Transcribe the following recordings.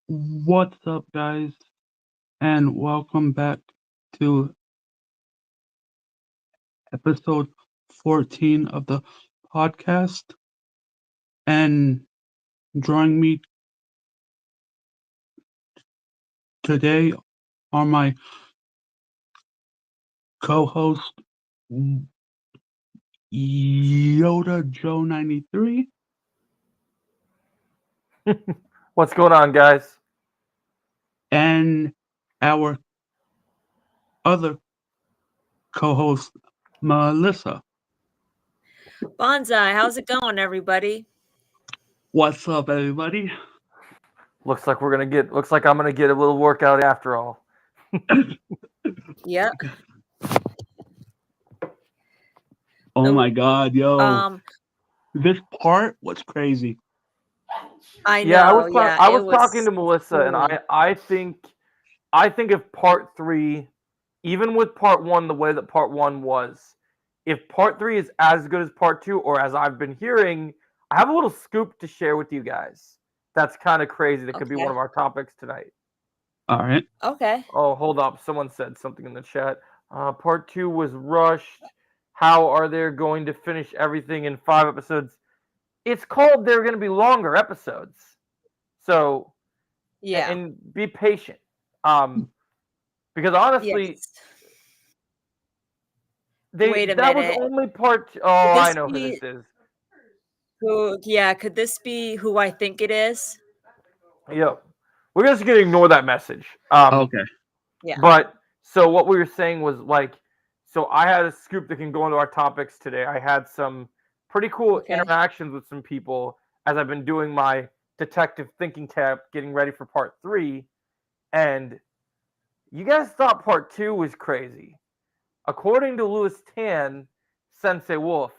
What's up, guys, and welcome back to episode 14 of the podcast. And joining me today are my co host, Yoda Joe 93, What's going on, guys? and our other co host, Melissa. Bonsai, how's it going, everybody? What's up, everybody? Looks like I'm gonna get a little workout after all. Yep. Oh Um, my god, yo. um, This part was crazy. I Yeah, know. Yeah, I it was talking was to Melissa, and cool. I think if part three, even with part one, the way that part one was, if part three is as good as part two, or as I've been hearing, I have a little scoop to share with you guys. That's kind of crazy. That could be one Okay. of our topics tonight. All right. Okay. Oh, hold up. Someone said something in the chat. Part two was rushed. How are they going to finish everything in 5 episodes? It's called they're going to be longer episodes. So, Yeah. and be patient. Um, because honestly, Yes. Wait a that was minute. only part. Oh, Could I this know who this be is. who? Yeah. Could this be who I think it is? Yep. We're just going to ignore that message. Okay. Yeah. But so what we were saying was like, so I had a scoop that can go into our topics today. I had some pretty cool Okay. interactions with some people as I've been doing my detective thinking tab, getting ready for part three. And you guys thought part two was crazy. According to Louis Tan, Sensei Wolf,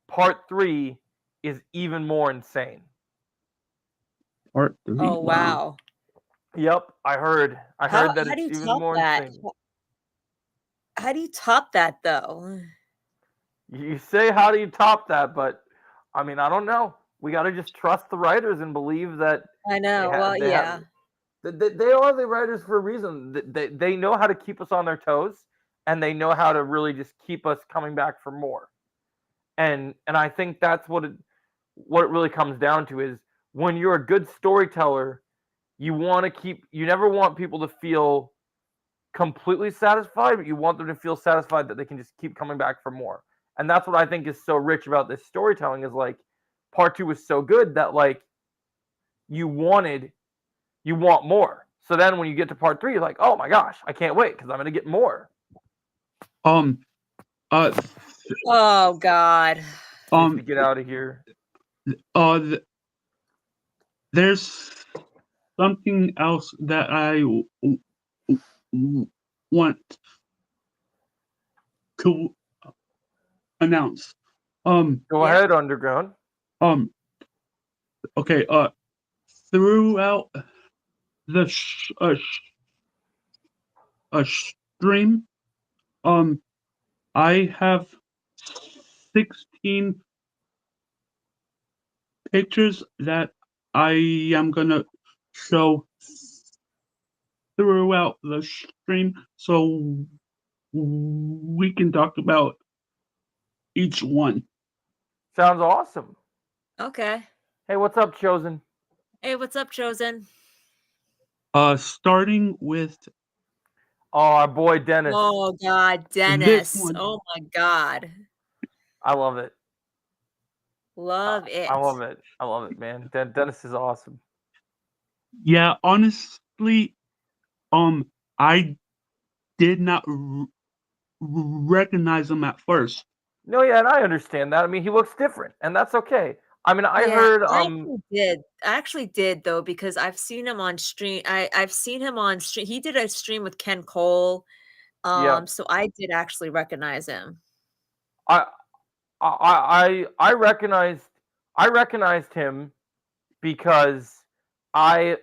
part three is even more insane. Part three. Oh Wow. wow. Yep, I heard. I How heard that how do it's you even top more that? insane. How do you top that though? You say, how do you top that? But I mean, I don't know. We got to just trust the writers and believe that I they know. have Well, they have yeah. they are the writers for a reason. They know how to keep us on their toes, and they know how to really just keep us coming back for more. And I think that's what it really comes down to is when you're a good storyteller, you never want people to feel completely satisfied, but you want them to feel satisfied that they can just keep coming back for more. And that's what I think is so rich about this storytelling is like part two was so good that like you wanted you want more. So then when you get to part three, you're like, oh my gosh, I can't wait because I'm gonna get more. Um. Uh. Oh God. Needs to Um. get out of here. Th- there's something else that I want to announce. Um. Go Yep. ahead, Underground. Um. Okay. Throughout the stream, um, I have 16 pictures that I am gonna show throughout the stream, so we can talk about each one. Sounds awesome. Okay. Hey, what's up, Chosen? Hey, what's up, Chosen? Starting with Oh, our boy Dennis. Oh God, this Dennis. one. Oh my God. I love it. Love I it. love it. I love it, man. Dennis is awesome. Yeah, honestly, I did not recognize him at first. No, yeah, and I understand that. I mean, he looks different, and that's okay. I mean, I Yeah, heard I actually did. I actually did though because I've seen him on stream. I've seen him on stream. He did a stream with Ken Cole. yeah, So I did actually recognize him. I I recognized him because I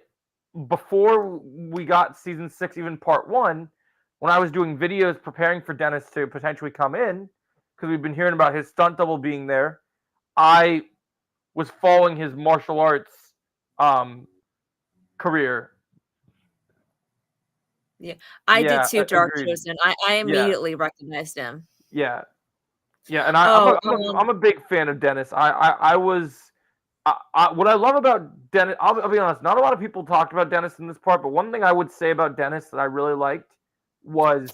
before we got season 6 even part 1 when I was doing videos preparing for Dennis to potentially come in because we've been hearing about his stunt double being there. I was following his martial arts um career. I did too, Dark agreed. Chosen. I immediately recognized him. Yeah, and Oh, I'm a big fan of Dennis. I was. What I love about Dennis, I'll be honest, not a lot of people talked about Dennis in this part, but one thing I would say about Dennis that I really liked was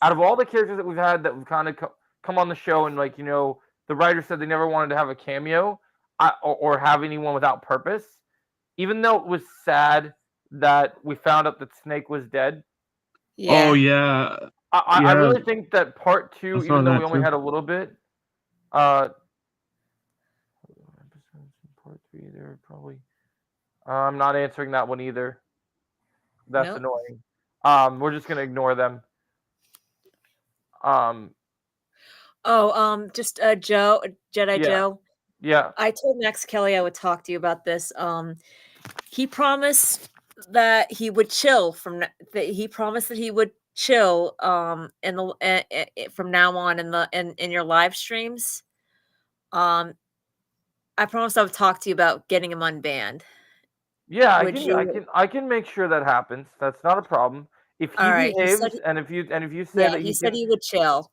out of all the characters that we've had that have kind of come on the show, and like, the writer said they never wanted to have a cameo or have anyone without purpose, even though it was sad that we found out that Snake was dead. Oh, yeah. yeah. I really think that part I two, saw even though we that only too. had a little bit, part three, they're probably. I'm not answering that one either. That's Nope. annoying. We're just gonna ignore them. Just Joe, Jedi Yeah, Joe. yeah, I told Max Kelly I would talk to you about this. He promised that he would chill he promised that he would chill in the from now on in your live streams. Um, I promised I would talk to you about getting him unbanned. yeah. Would you? I can make sure that happens. That's not a problem. If All he right. He said. behaves, and if you say Yeah, that he he said can, he would chill.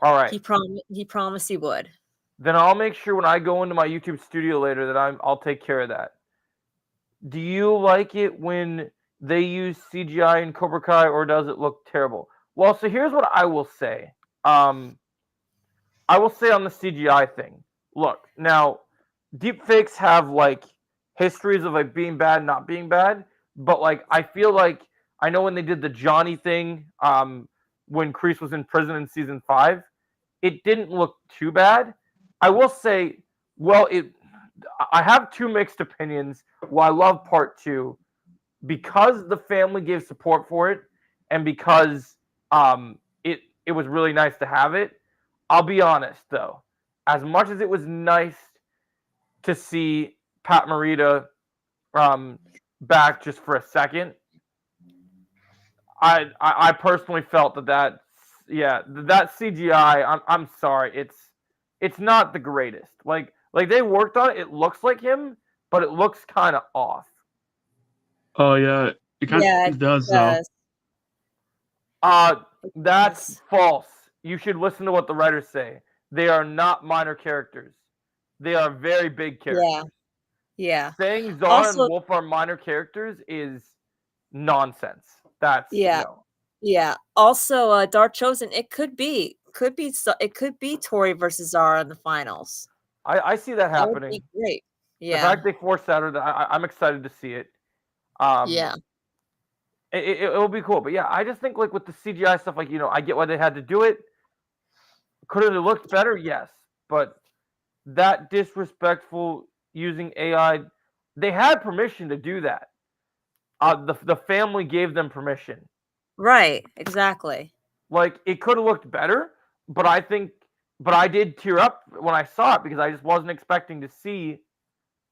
all right. He promised he would. Then I'll make sure when I go into my YouTube studio later that I'll take care of that. Do you like it when they use CGI in Cobra Kai, or does it look terrible? Well, so here's what I will say. I will say on the CGI thing. Look, now deepfakes have like histories of like being bad, not being bad, but like I feel like I know when they did the Johnny thing, when Kreese was in prison in season 5, it didn't look too bad. I will say, well, I have two mixed opinions. Well, I love part 2 because the family gave support for it, and because it was really nice to have it. I'll be honest though, as much as it was nice to see Pat Morita back just for a second, I personally felt that CGI. I'm sorry, it's not the greatest. Like they worked on it. It looks like him, but it looks kind of off. Oh, yeah. It kind Yeah, of it does, though. does. That's false. You should listen to what the writers say. They are not minor characters. They are very big characters. Yeah. Yeah. Saying Zara and Also, Wolf are minor characters is nonsense. That's yeah. no. Yeah. Also, Dark Chosen, it could be Tori versus Zara in the finals. I see that That would happening. be great. The Yeah. fact they forced Saturday, I'm excited to see it. Yeah. It will be cool. But yeah, I just think like with the CGI stuff, like I get why they had to do it. Could it have looked better? Yes, but that disrespectful using AI, they had permission to do that. The family gave them permission. Right. Exactly. Like it could have looked better, but I did tear up when I saw it because I just wasn't expecting to see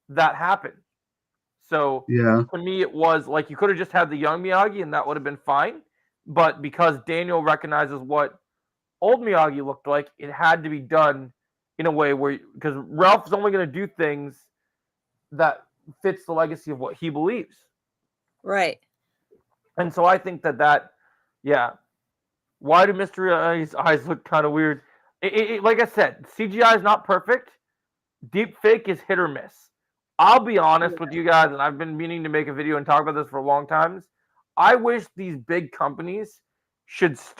that happen. So Yeah. to me, it was like you could have just had the young Miyagi and that would have been fine. But because Daniel recognizes what old Miyagi looked like, it had to be done in a way where, because Ralph is only going to do things that fits the legacy of what he believes. Right. And so I think that yeah. Why do Mystery's eyes look kind of weird? Like I said, CGI is not perfect. Deep fake is hit or miss. I'll be honest with you guys, and I've been meaning to make a video and talk about this for a long time. I wish these big companies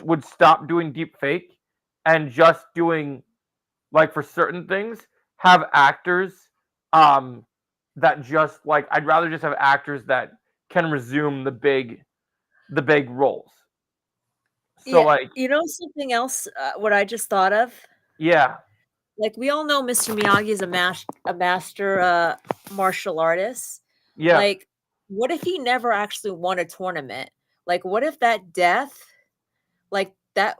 would stop doing deep fake and just doing, like, for certain things, have actors that just like I'd rather just have actors that can resume the big roles. So Yeah. like Something else, what I just thought of? yeah. Like, we all know Mr. Miyagi is a master martial artist. Yeah. Like, what if he never actually won a tournament? Like, what if that death, like that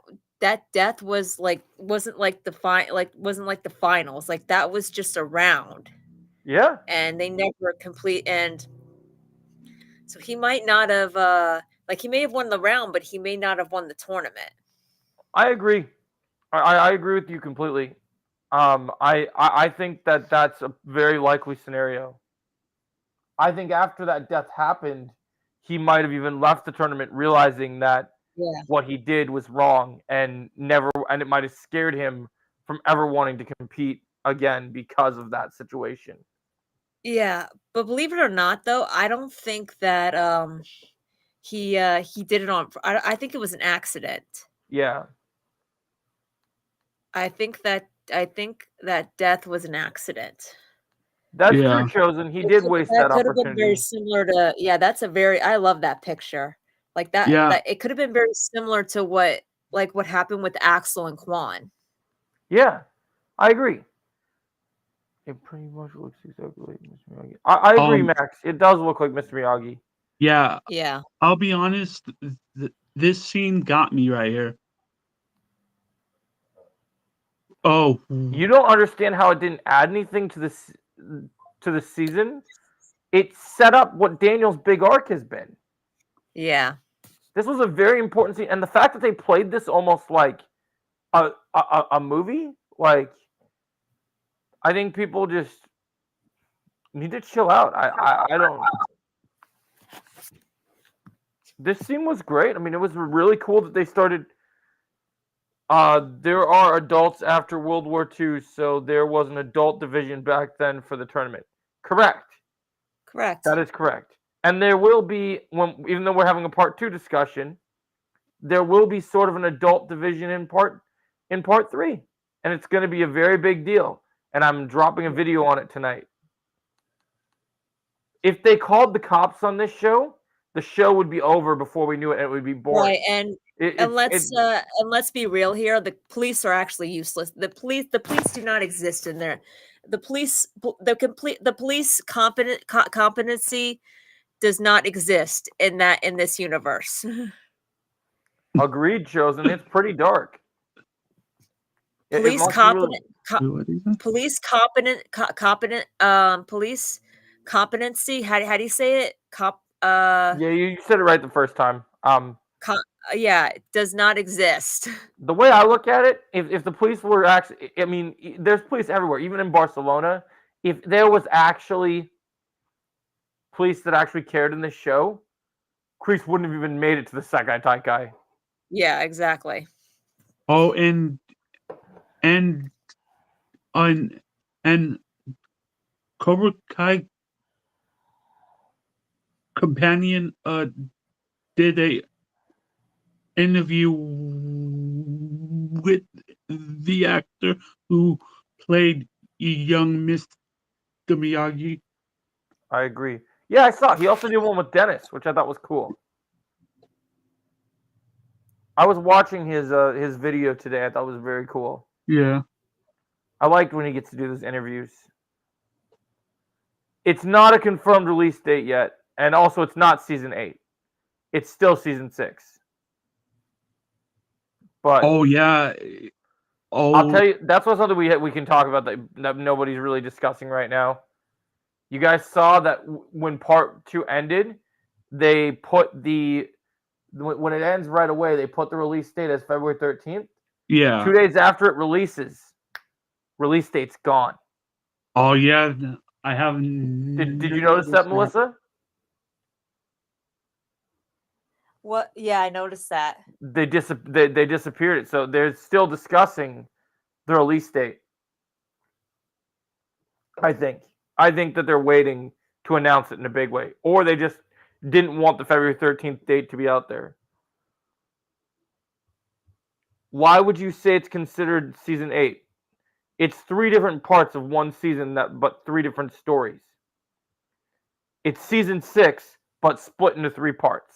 death was like wasn't like the finals. Like that was just a round. Yeah. And they never complete, and so he might not have he may have won the round, but he may not have won the tournament. I agree. I agree with you completely. I think that's a very likely scenario. I think after that death happened, he might have even left the tournament realizing that Yeah. what he did was wrong and it might have scared him from ever wanting to compete again because of that situation. Yeah, but believe it or not, though, I don't think that he did it on. I think it was an accident. Yeah. I think that death was an accident. That's Yeah. true, Chosen. He did waste That that could have been very opportunity. similar to. Yeah, that's a very. I love that picture. Like that. Yeah. That it could have been very similar to what happened with Axel and Quan. Yeah, I agree. It pretty much looks exactly like Mr. Miyagi. I agree, Max. It does look like Mr. Miyagi. Yeah. Yeah. I'll be honest. This scene got me right here. Oh, You don't understand how it didn't add anything to the season. It set up what Daniel's big arc has been. Yeah. This was a very important scene, and the fact that they played this almost like a movie, like I think people just need to chill out. I don't. This scene was great. I mean, it was really cool that they started. There are adults after World War II, so there was an adult division back then for the tournament. Correct. Correct. That is correct. And there will be, even though we're having a part 2 discussion, there will be sort of an adult division in part 3, and it's going to be a very big deal. And I'm dropping a video on it tonight. If they called the cops on this show, the show would be over before we knew it, and it would be boring. Right, and let's be real here. The police are actually useless. The police do not exist in there. The police competency does not exist in this universe. Agreed, Chosen. It's pretty dark. Police competency. How do you say it? Yeah, you said it right the first time. Yeah, it does not exist. The way I look at it, if the police were actually, I mean, there's police everywhere, even in Barcelona. If there was actually police that actually cared in this show, Kreese wouldn't have even made it to the Sekai Taikai. Yeah, exactly. Oh, and Cobra Kai companion did a interview with the actor who played young Mr. Miyagi. I agree. Yeah, I saw. He also did one with Dennis, which I thought was cool. I was watching his video today. I thought it was very cool. Yeah. I liked when he gets to do those interviews. It's not a confirmed release date yet, and also it's not season 8. It's still season 6. But oh yeah. Oh, I'll tell you, that's what's something we can talk about that nobody's really discussing right now. You guys saw that when part 2 ended, they put when it ends right away, they put the release date as February 13th. Yeah. 2 days after it releases, release date's gone. Oh yeah, I haven't. Did you notice that, Melissa? What? Yeah, I noticed that. They disappeared it, so they're still discussing the release date. I think that they're waiting to announce it in a big way, or they just didn't want the February 13th date to be out there. Why would you say it's considered season 8? It's 3 different parts of one season, but 3 different stories. It's season 6, but split into 3 parts.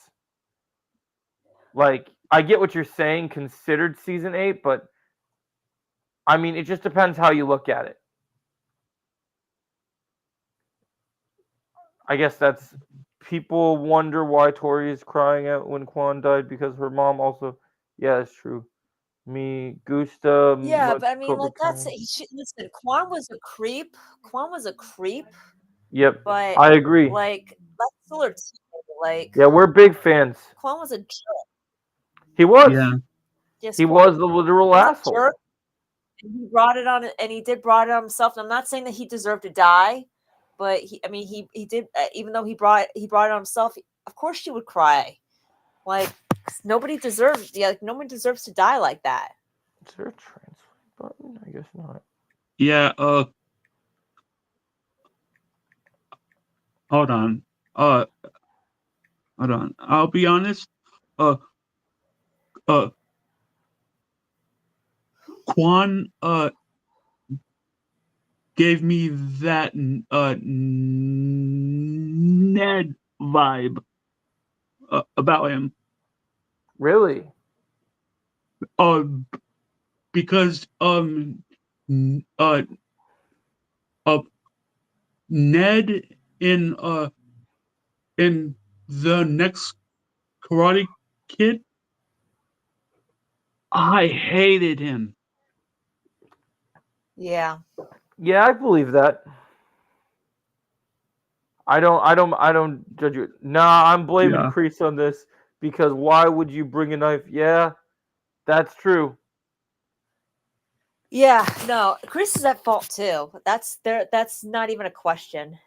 Like, I get what you're saying, considered season 8, but I mean, it just depends how you look at it. I guess that's people wonder why Tori is crying out when Quan died because her mom also. Yeah, it's true. Me, Gusta. Yeah, but I mean, like listen. Quan was a creep. Yep, but I agree. Like that's still like. Yeah, we're big fans. Quan was a jerk. He was. Yeah. Yes, he was the literal asshole. Jerk. And he brought it on, and he did brought it on himself. And I'm not saying that he deserved to die, but he did. Even though he brought it on himself, of course she would cry. Like nobody deserves no one deserves to die like that. Is there a translate button? I guess not. Yeah, hold on. Hold on. I'll be honest. Uh Quan gave me that Ned vibe about him. Really? Uh because n- uh uh Ned in the next Karate Kid, I hated him. Yeah. Yeah, I believe that. I don't judge you. Nah, I'm blaming Yeah. Kreese on this because why would you bring a knife? Yeah, that's true. Yeah, no, Chris is at fault too. That's not even a question.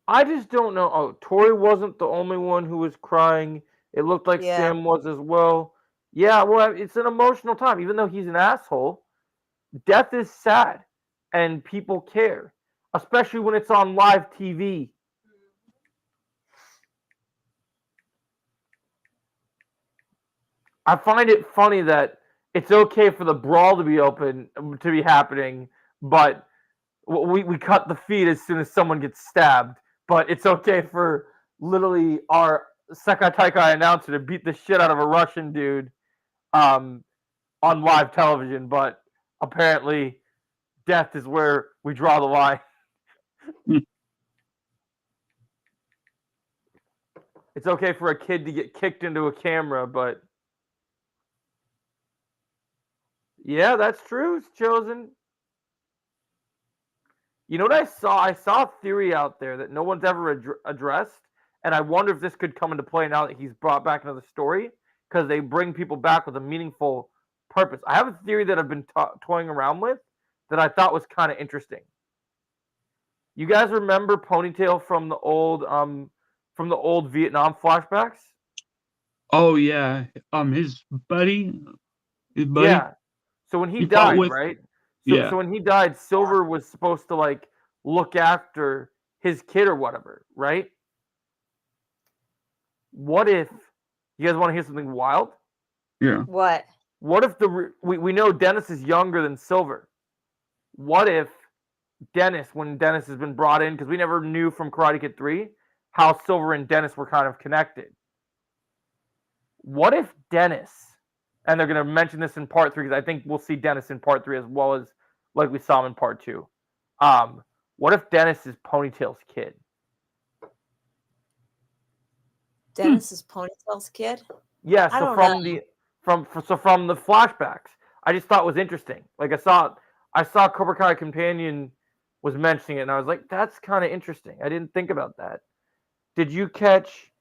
I just don't know. Oh, Tori wasn't the only one who was crying. It looked like Yeah. Sam was as well. Yeah, well, it's an emotional time. Even though he's an asshole, death is sad, and people care, especially when it's on live TV. I find it funny that it's okay for the brawl to be happening, but we cut the feed as soon as someone gets stabbed. But it's okay for literally our Sekai Taikai announcer to beat the shit out of a Russian dude um, on live television. But apparently, death is where we draw the line. It's okay for a kid to get kicked into a camera, but yeah, that's true. It's chosen. You know what I saw? I saw a theory out there that no one's ever addressed, and I wonder if this could come into play now that he's brought back into the story because they bring people back with a meaningful purpose. I have a theory that I've been toying around with that I thought was kind of interesting. You guys remember Ponytail from the old Vietnam flashbacks? Oh yeah. His buddy. Yeah. So when he He fought died, with. right? So Yeah. so when he died, Silver was supposed to like look after his kid or whatever, right? What if you guys want to hear something wild? Yeah. What? What if we know Dennis is younger than Silver? What if Dennis, when Dennis has been brought in, because we never knew from Karate Kid 3 how Silver and Dennis were kind of connected. What if Dennis, and they're going to mention this in part 3 because I think we'll see Dennis in part 3 as well as like we saw him in part 2. What if Dennis is Ponytail's kid? Dennis is Ponytail's kid? Yeah, I so don't from know. from the flashbacks, I just thought was interesting. Like I saw Cobra Kai Companion was mentioning it, and I was like, that's kind of interesting. I didn't think about that. Did you catch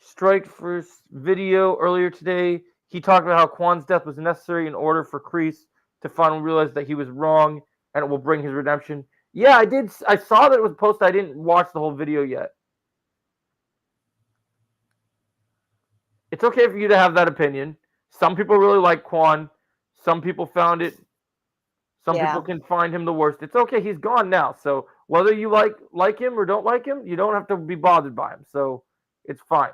Strike First video earlier today? He talked about how Kwan's death was necessary in order for Kreese to finally realize that he was wrong, and it will bring his redemption. Yeah, I did. I saw that it was posted. I didn't watch the whole video yet. It's okay for you to have that opinion. Some people really like Quan. Some people found it. Some Yeah. people can find him the worst. It's okay. He's gone now. So whether you like him or don't like him, you don't have to be bothered by him. So it's fine.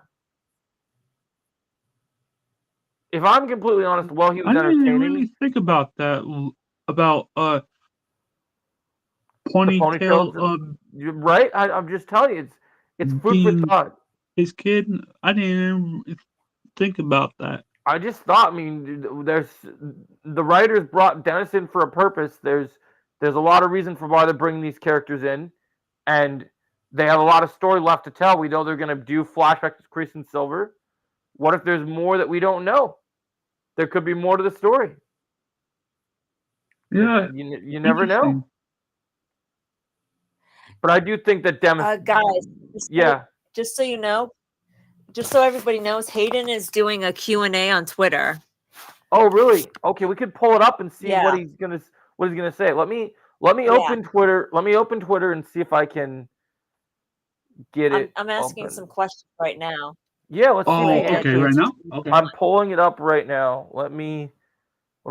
If I'm completely honest, well, he was I didn't entertaining. really think about that. About The Ponytail ponytails, right? I'm just telling you, it's food for being thought. his kid. I didn't even think about that. I just thought. I mean, there's the writers brought Dennis in for a purpose. There's a lot of reason for why they're bringing these characters in, and they have a lot of story left to tell. We know they're going to do flashbacks to Kreese and Silver. What if there's more that we don't know? There could be more to the story. Yeah. You never know. But I do think that Dennis. Guys, Yeah. Just so you know, just so everybody knows, Hayden is doing a Q&A on Twitter. Oh, really? Okay, we could pull it up and see Yeah. what he's gonna say. Let me open Twitter. Let me open Twitter and see if I can get it. I'm asking open. some questions right now. Yeah, let's see Oh, the okay, answers. right now? Okay. I'm pulling it up right now. Let me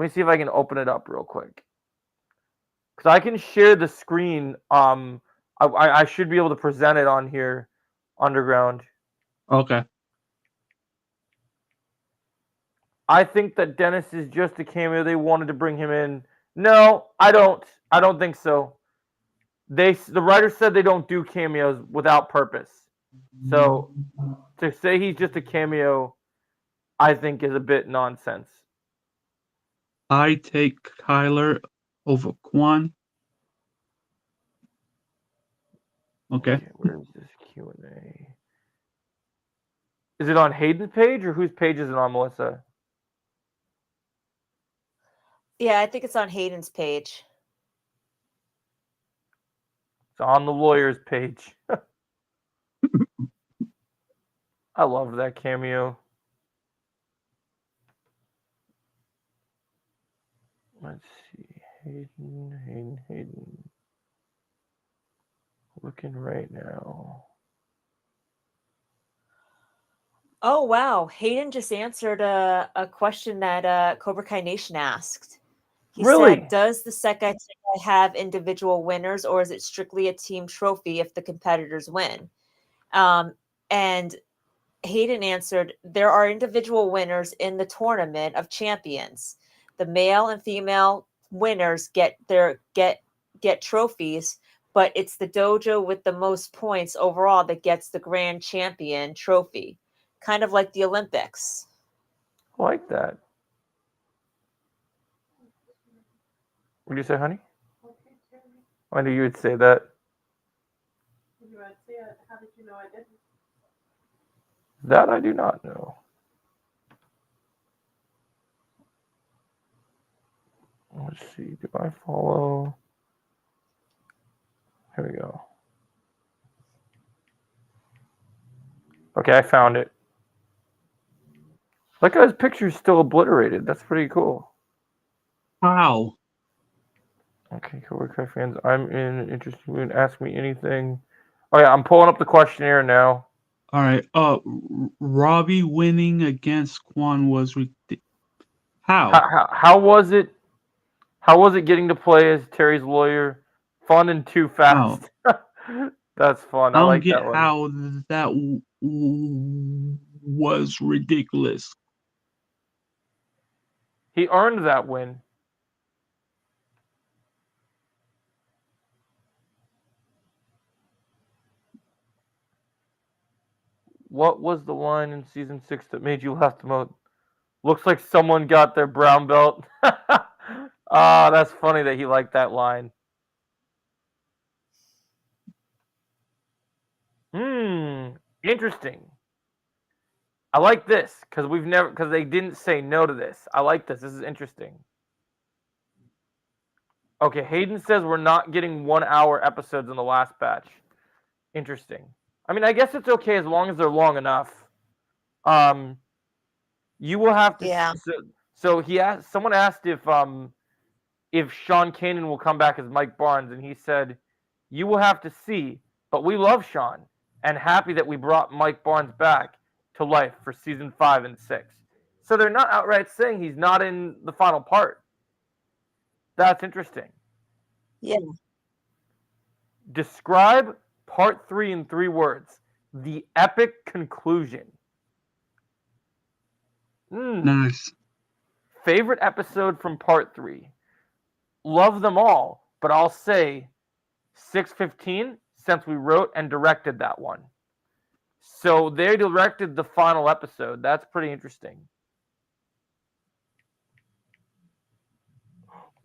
see if I can open it up real quick. Because I can share the screen. I should be able to present it on here, Underground. Okay. I think that Dennis is just a cameo. They wanted to bring him in. No, I don't. I don't think so. The writers said they don't do cameos without purpose. So to say he's just a cameo, I think is a bit nonsense. I take Kyler over Quan. Okay. Where's this Q&A? Is it on Hayden's page or whose page is it on, Melissa? Yeah, I think it's on Hayden's page. It's on the lawyer's page. I love that cameo. Let's see. Hayden. Looking right now. Oh, wow. Hayden just answered a question that Cobra Kai Nation asked. He Really? said, does the Sekai Sekai have individual winners, or is it strictly a team trophy if the competitors win? And Hayden answered, there are individual winners in the tournament of champions. The male and female winners get trophies, but it's the dojo with the most points overall that gets the grand champion trophy, kind of like the Olympics. I like that. What did you say, honey? I knew you would say that. How did you know I didn't? That I do not know. Let's see. Do I follow? Here we go. Okay, I found it. That guy's picture's still obliterated. That's pretty cool. How? Okay, Cobra Kai fans, I'm in an interesting mood. Ask me anything. Oh yeah, I'm pulling up the questionnaire now. All right. Robbie winning against Quan was how? How was it? How was it getting to play as Terry's lawyer? Fun and too fast. That's fun. I I don't like get that one. how that was ridiculous. He earned that win. What was the line in season 6 that made you laugh the most? Looks like someone got their brown belt. That's funny that he liked that line. Interesting. I like this because they didn't say no to this. I like this. This is interesting. Okay, Hayden says we're not getting 1 hour episodes in the last batch. Interesting. I mean, I guess it's okay as long as they're long enough. You will have to. Yeah. So someone asked if Sean Kanan will come back as Mike Barnes, and he said, "You will have to see, but we love Sean and happy that we brought Mike Barnes back to life for season 5 and 6." So they're not outright saying he's not in the final part. That's interesting. Yeah. Describe part 3 in 3 words. The epic conclusion. Nice. Favorite episode from part 3. Love them all, but I'll say 615 since we wrote and directed that one. So they directed the final episode. That's pretty interesting.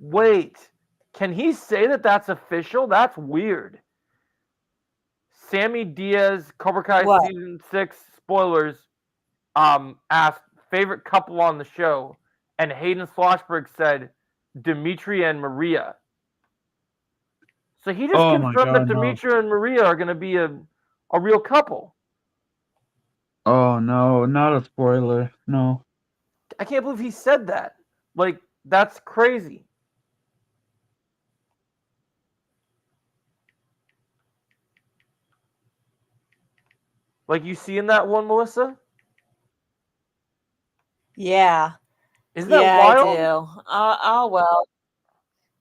Wait, can he say that that's official? That's weird. Sammy Diaz, Cobra Kai season 6 spoilers, asked favorite couple on the show, and Hayden Schlossberg said Dimitri and Maria. So he just confirmed that Dimitri and Maria are going to be a real couple. Oh no, not a spoiler. No. I can't believe he said that. Like, that's crazy. Like you see in that one, Melissa? Yeah. Isn't that Yeah, I wild? do. Oh well.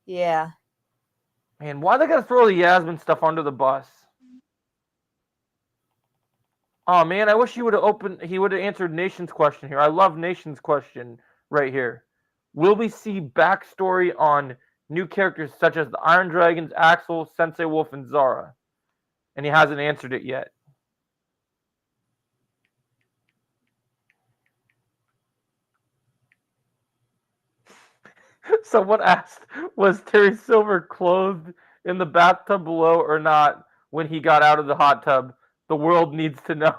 Yeah. Man, why they gotta throw the Yasmin stuff under the bus? Oh man, I wish he would have answered Nation's question here. I love Nation's question right here. Will we see backstory on new characters such as the Iron Dragons, Axel, Sensei Wolf, and Zara? And he hasn't answered it yet. Someone asked, was Terry Silver clothed in the bathtub below or not when he got out of the hot tub? The world needs to know.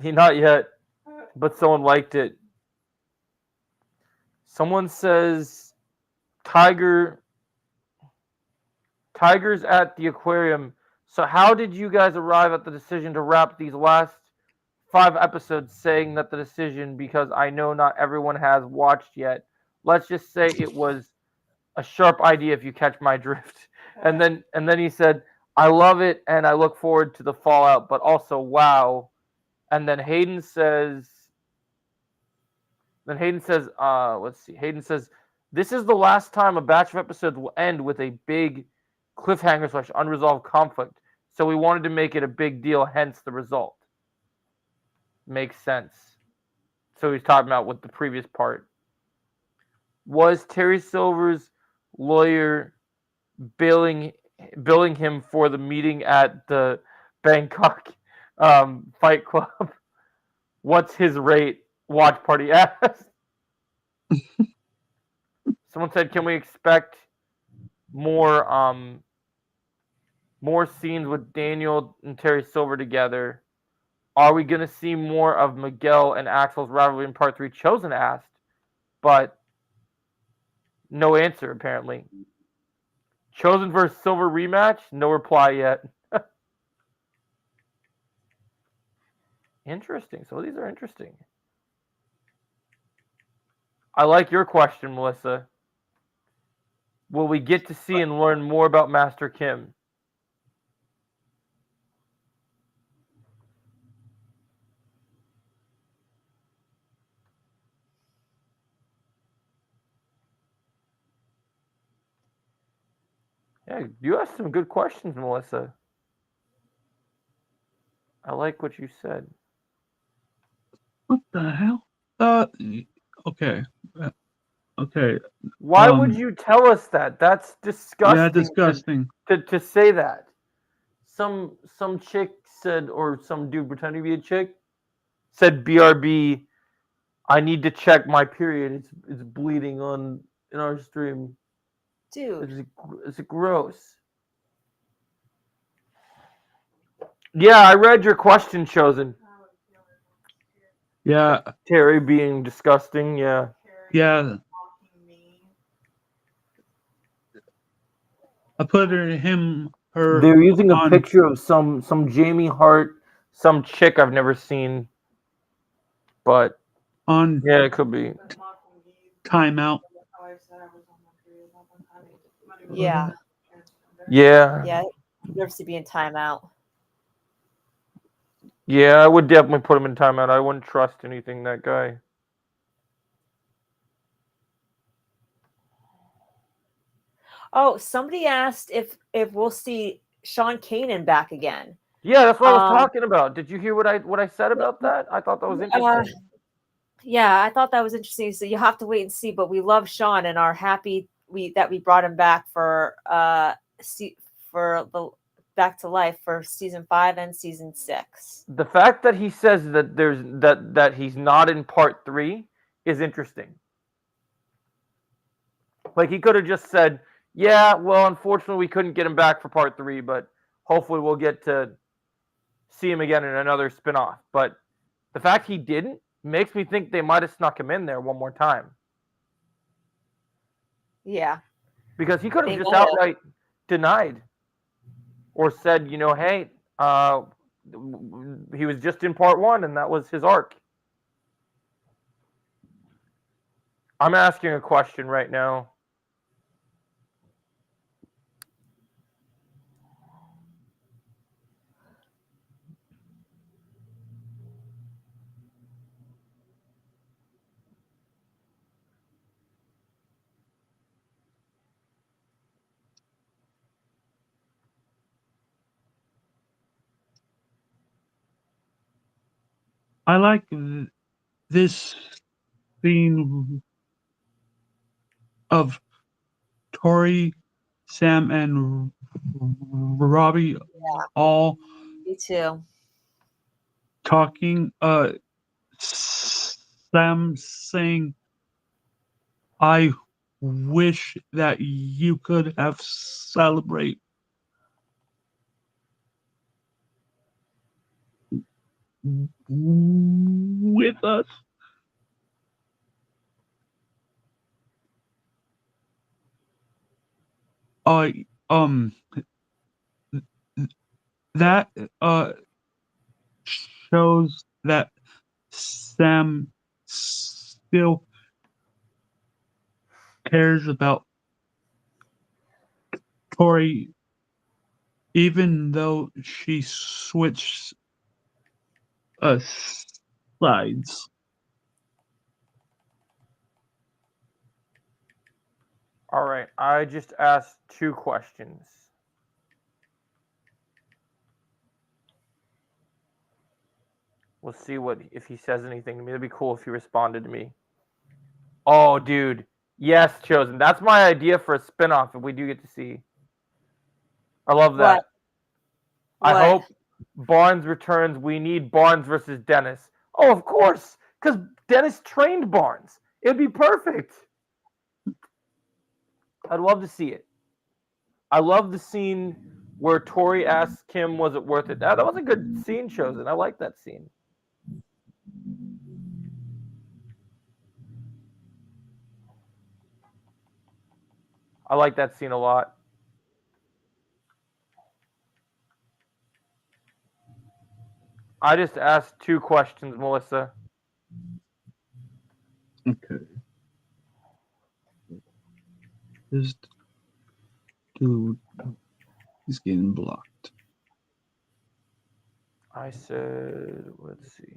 He not yet, but someone liked it. Someone says Tiger's at the aquarium. So how did you guys arrive at the decision to wrap these last 5 episodes saying that the decision, because I know not everyone has watched yet. Let's just say it was a sharp idea if you catch my drift. And then he said, I love it and I look forward to the fallout, but also wow. And then Hayden says, let's see. Hayden says, this is the last time a batch of episodes will end with a big cliffhanger / unresolved conflict. So we wanted to make it a big deal, hence the result. Makes sense. So he's talking about with the previous part. Was Terry Silver's lawyer billing him for the meeting at the Bangkok Fight Club? What's his rate? Watch party asked. Someone said, can we expect more scenes with Daniel and Terry Silver together? Are we going to see more of Miguel and Axel's rivalry in part 3? Chosen asked, but no answer apparently. Chosen versus Silver rematch? No reply yet. Interesting. So these are interesting. I like your question, Melissa. Will we get to see and learn more about Master Kim? Yeah, you asked some good questions, Melissa. I like what you said. What the hell? Okay. Okay. Why would you tell us that? That's disgusting. Yeah, disgusting. To say that. Some chick said, or some dude pretending to be a chick, said, BRB, I need to check my period. It's bleeding in our stream. Dude. It's gross. Yeah, I read your question, Chosen. Yeah. Terry being disgusting, yeah. Yeah. I put her. They're using a picture of some Jamie Hart, some chick I've never seen. But yeah, it could be. Timeout. Yeah. Yeah. Yeah. He deserves to be in timeout. Yeah, I would definitely put him in timeout. I wouldn't trust anything that guy. Oh, somebody asked if we'll see Sean Kanan back again. Yeah, that's what I was talking about. Did you hear what I said about that? I thought that was interesting. Yeah, I thought that was interesting. So you have to wait and see. But we love Sean and are happy that we brought him back for the back to life for season 5 and season 6. The fact that he says that that he's not in part 3 is interesting. Like he could have just said, yeah, well, unfortunately we couldn't get him back for part 3, but hopefully we'll get to see him again in another spinoff. But the fact he didn't makes me think they might have snuck him in there one more time. Yeah. Because he could have just outright denied or said, hey, he was just in part 1 and that was his arc. I'm asking a question right now. I like this scene of Tori, Sam, and Robbie all Me too. talking. Sam saying, "I wish that you could have celebrate with us." Uh, um, that shows that Sam still cares about Tori, even though she switched uh, sides. All right, I just asked 2 questions. We'll see what if he says anything to me. It'd be cool if he responded to me. Oh, dude. Yes, Chosen. That's my idea for a spinoff if we do get to see. I love that. What? I What? hope Barnes returns. We need Barnes versus Dennis. Oh, of course. Because Dennis trained Barnes. It'd be perfect. I'd love to see it. I love the scene where Tori asks Kim, was it worth it? That was a good scene, Chosen. I like that scene. I like that scene a lot. I just asked 2 questions, Melissa. Okay. This dude, he's getting blocked. I said, let's see.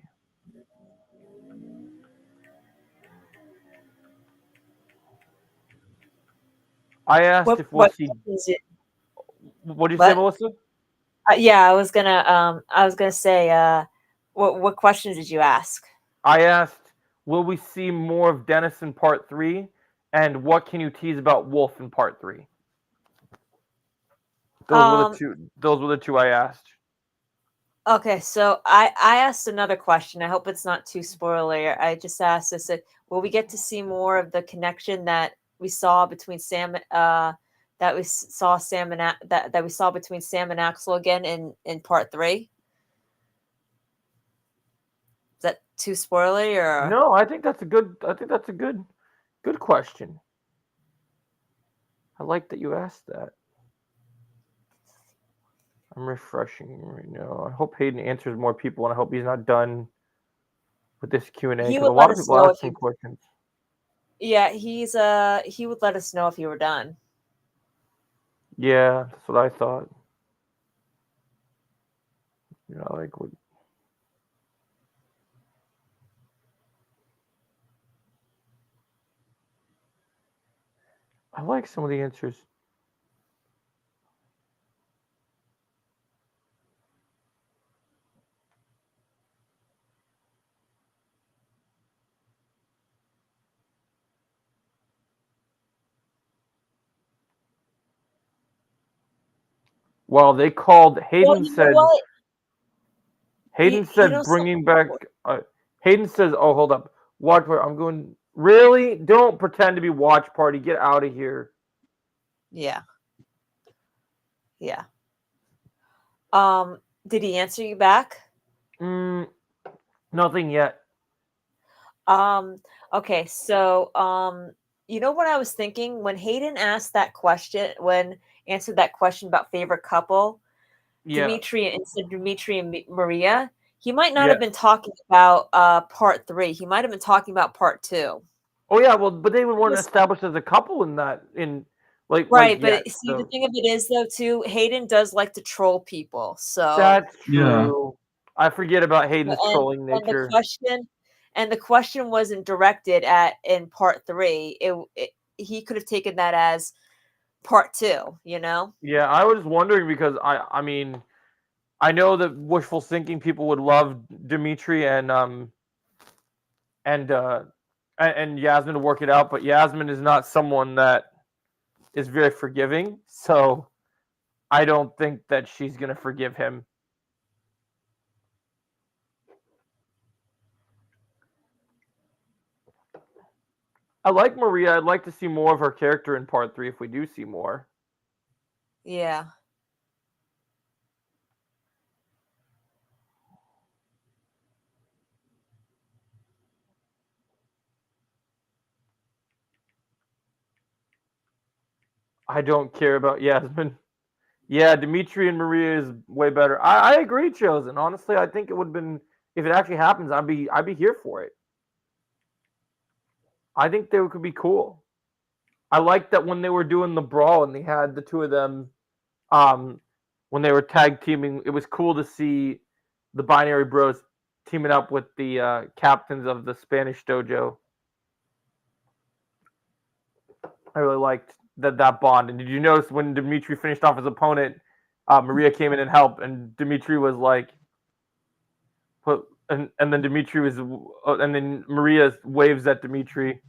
I asked if we'll see. What did you say, Melissa? Yeah, I was gonna say, what questions did you ask? I asked, will we see more of Dennis in part 3? And what can you tease about Wolf in part 3? Those were the two I asked. Okay, so I asked another question. I hope it's not too spoiler. I just asked this: will we get to see more of the connection that we saw between Sam, that we saw Sam and that we saw between Sam and Axel again in part 3? Is that too spoilery or No? I think that's a good question. I like that you asked that. I'm refreshing right now. I hope Hayden answers more people, and I hope he's not done with this Q&A because a lot of people asked some questions. Yeah, he would let us know if you were done. Yeah, that's what I thought. You know, like what. I like some of the answers. Well, they called. Hayden said. Hayden said bringing back. Hayden says, "Oh, hold up, watch party." I'm going. Really? Don't pretend to be watch party. Get out of here. Yeah. Yeah. Did he answer you back? Nothing yet. Okay, so you know what I was thinking when Hayden asked that question, answered that question about favorite couple, Dimitri and Maria, he might not have been talking about part 3. He might have been talking about part 2. Oh yeah, well, but they weren't established as a couple in that right. But see, the thing of it is though, too, Hayden does like to troll people. So that's true. Yeah. I forget about Hayden's trolling nature. And the question wasn't directed at in part 3. He could have taken that as part 2. You know? Yeah, I was wondering because I mean, I know that wishful thinking people would love Dimitri and Yasmin to work it out, but Yasmin is not someone that is very forgiving, so I don't think that she's gonna forgive him. I like Maria. I'd like to see more of her character in part 3 if we do see more. Yeah. I don't care about Yasmin. Yeah, Dimitri and Maria is way better. I agree, Chosen. Honestly, I think it would have been, if it actually happens, I'd be here for it. I think they could be cool. I like that when they were doing the brawl and they had the two of them, when they were tag teaming, it was cool to see the Binary Bros teaming up with the captains of the Spanish dojo. I really liked that bond. And did you notice when Dimitri finished off his opponent, Maria came in and helped, and Dimitri was like, and then Dimitri was, and then Maria waves at Dimitri,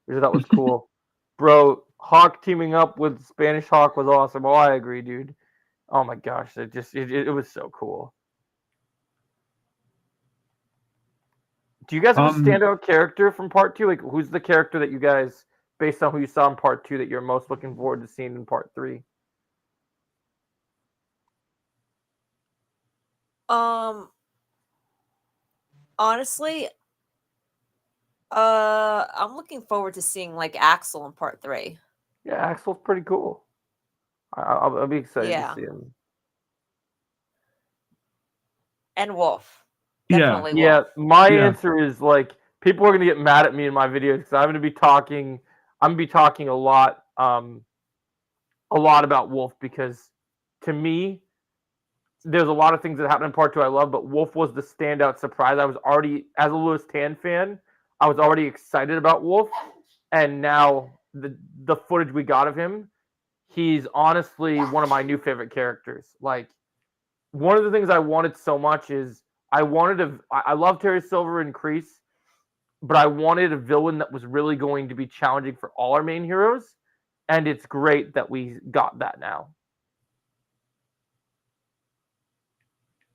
which I thought was cool. Bro, Hawk teaming up with Spanish Hawk was awesome. Oh, I agree, dude. Oh my gosh, it was so cool. Do you guys have a standout character from part 2? Like, who's the character that you guys, based on who you saw in part 2, that you're most looking forward to seeing in part 3? Honestly, I'm looking forward to seeing like Axel in part 3. Yeah, Axel's pretty cool. I'll be excited to see him. And Wolf. Yeah. Definitely Yeah, Wolf. my Yeah. answer is like, people are gonna get mad at me in my videos because I'm gonna be talking a lot about Wolf, because to me, there's a lot of things that happened in part 2 I love, but Wolf was the standout surprise. I was already, as a Lewis Tan fan, I was already excited about Wolf, and now the footage we got of him, he's honestly one of my new favorite characters. Like, one of the things I wanted so much is I love Terry Silver and Kreese, but I wanted a villain that was really going to be challenging for all our main heroes, and it's great that we got that now.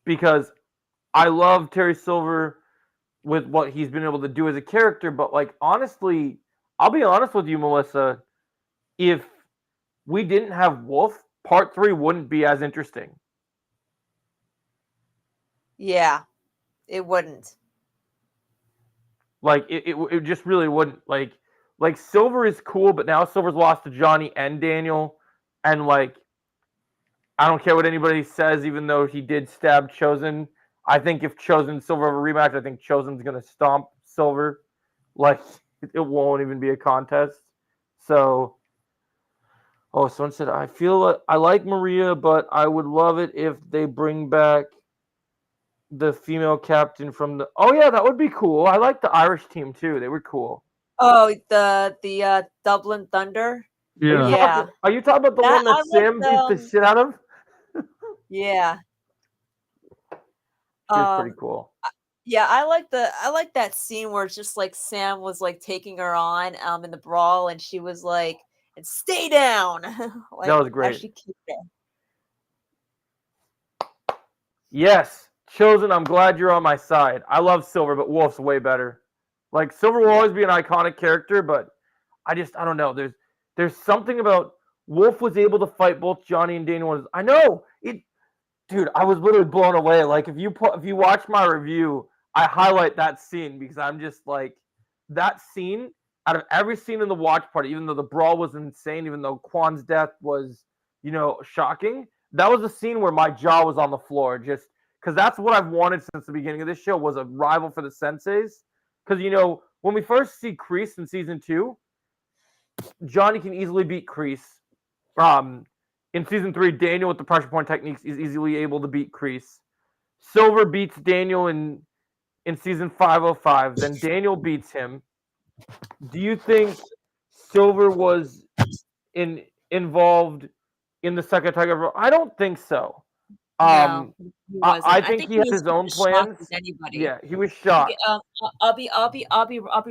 Because I love Terry Silver with what he's been able to do as a character, but like, honestly, I'll be honest with you, Melissa, if we didn't have Wolf, part 3 wouldn't be as interesting. Yeah, it wouldn't. Like, it just really wouldn't. Like Silver is cool, but now Silver's lost to Johnny and Daniel, and like, I don't care what anybody says, even though he did stab Chosen. I think if Chosen and Silver have a rematch, I think Chosen's gonna stomp Silver. Like, it won't even be a contest. So, someone said, I feel I like Maria, but I would love it if they bring back the female captain from the. Oh yeah, that would be cool. I like the Irish team too. They were cool. Oh, the Dublin Thunder. Yeah. Are you talking about the one that Sam beat the shit out of? Yeah. She was pretty cool. Yeah, I like that scene where it's just like Sam was like taking her on in the brawl, and she was like, "And stay down." Like, that was great. She kicked her. Yes, Chosen, I'm glad you're on my side. I love Silver, but Wolf's way better. Like, Silver will always be an iconic character, but I don't know. There's something about Wolf was able to fight both Johnny and Daniel. I know it, dude. I was literally blown away. Like, if you watch my review, I highlight that scene because I'm just like, that scene, out of every scene in the watch party, even though the brawl was insane, even though Kwan's death was, shocking, that was the scene where my jaw was on the floor, just because that's what I've wanted since the beginning of this show, was a rival for the senseis. Because, when we first see Kreese in season 2, Johnny can easily beat Kreese. In season 3, Daniel with the pressure point techniques is easily able to beat Kreese. Silver beats Daniel in season 505. Then Daniel beats him. Do you think Silver was involved in the second Tiger? I don't think so. Um, No, he wasn't. I I think think he he had was his own shocked plans. as anybody. Yeah, he was Okay, shocked. I'll be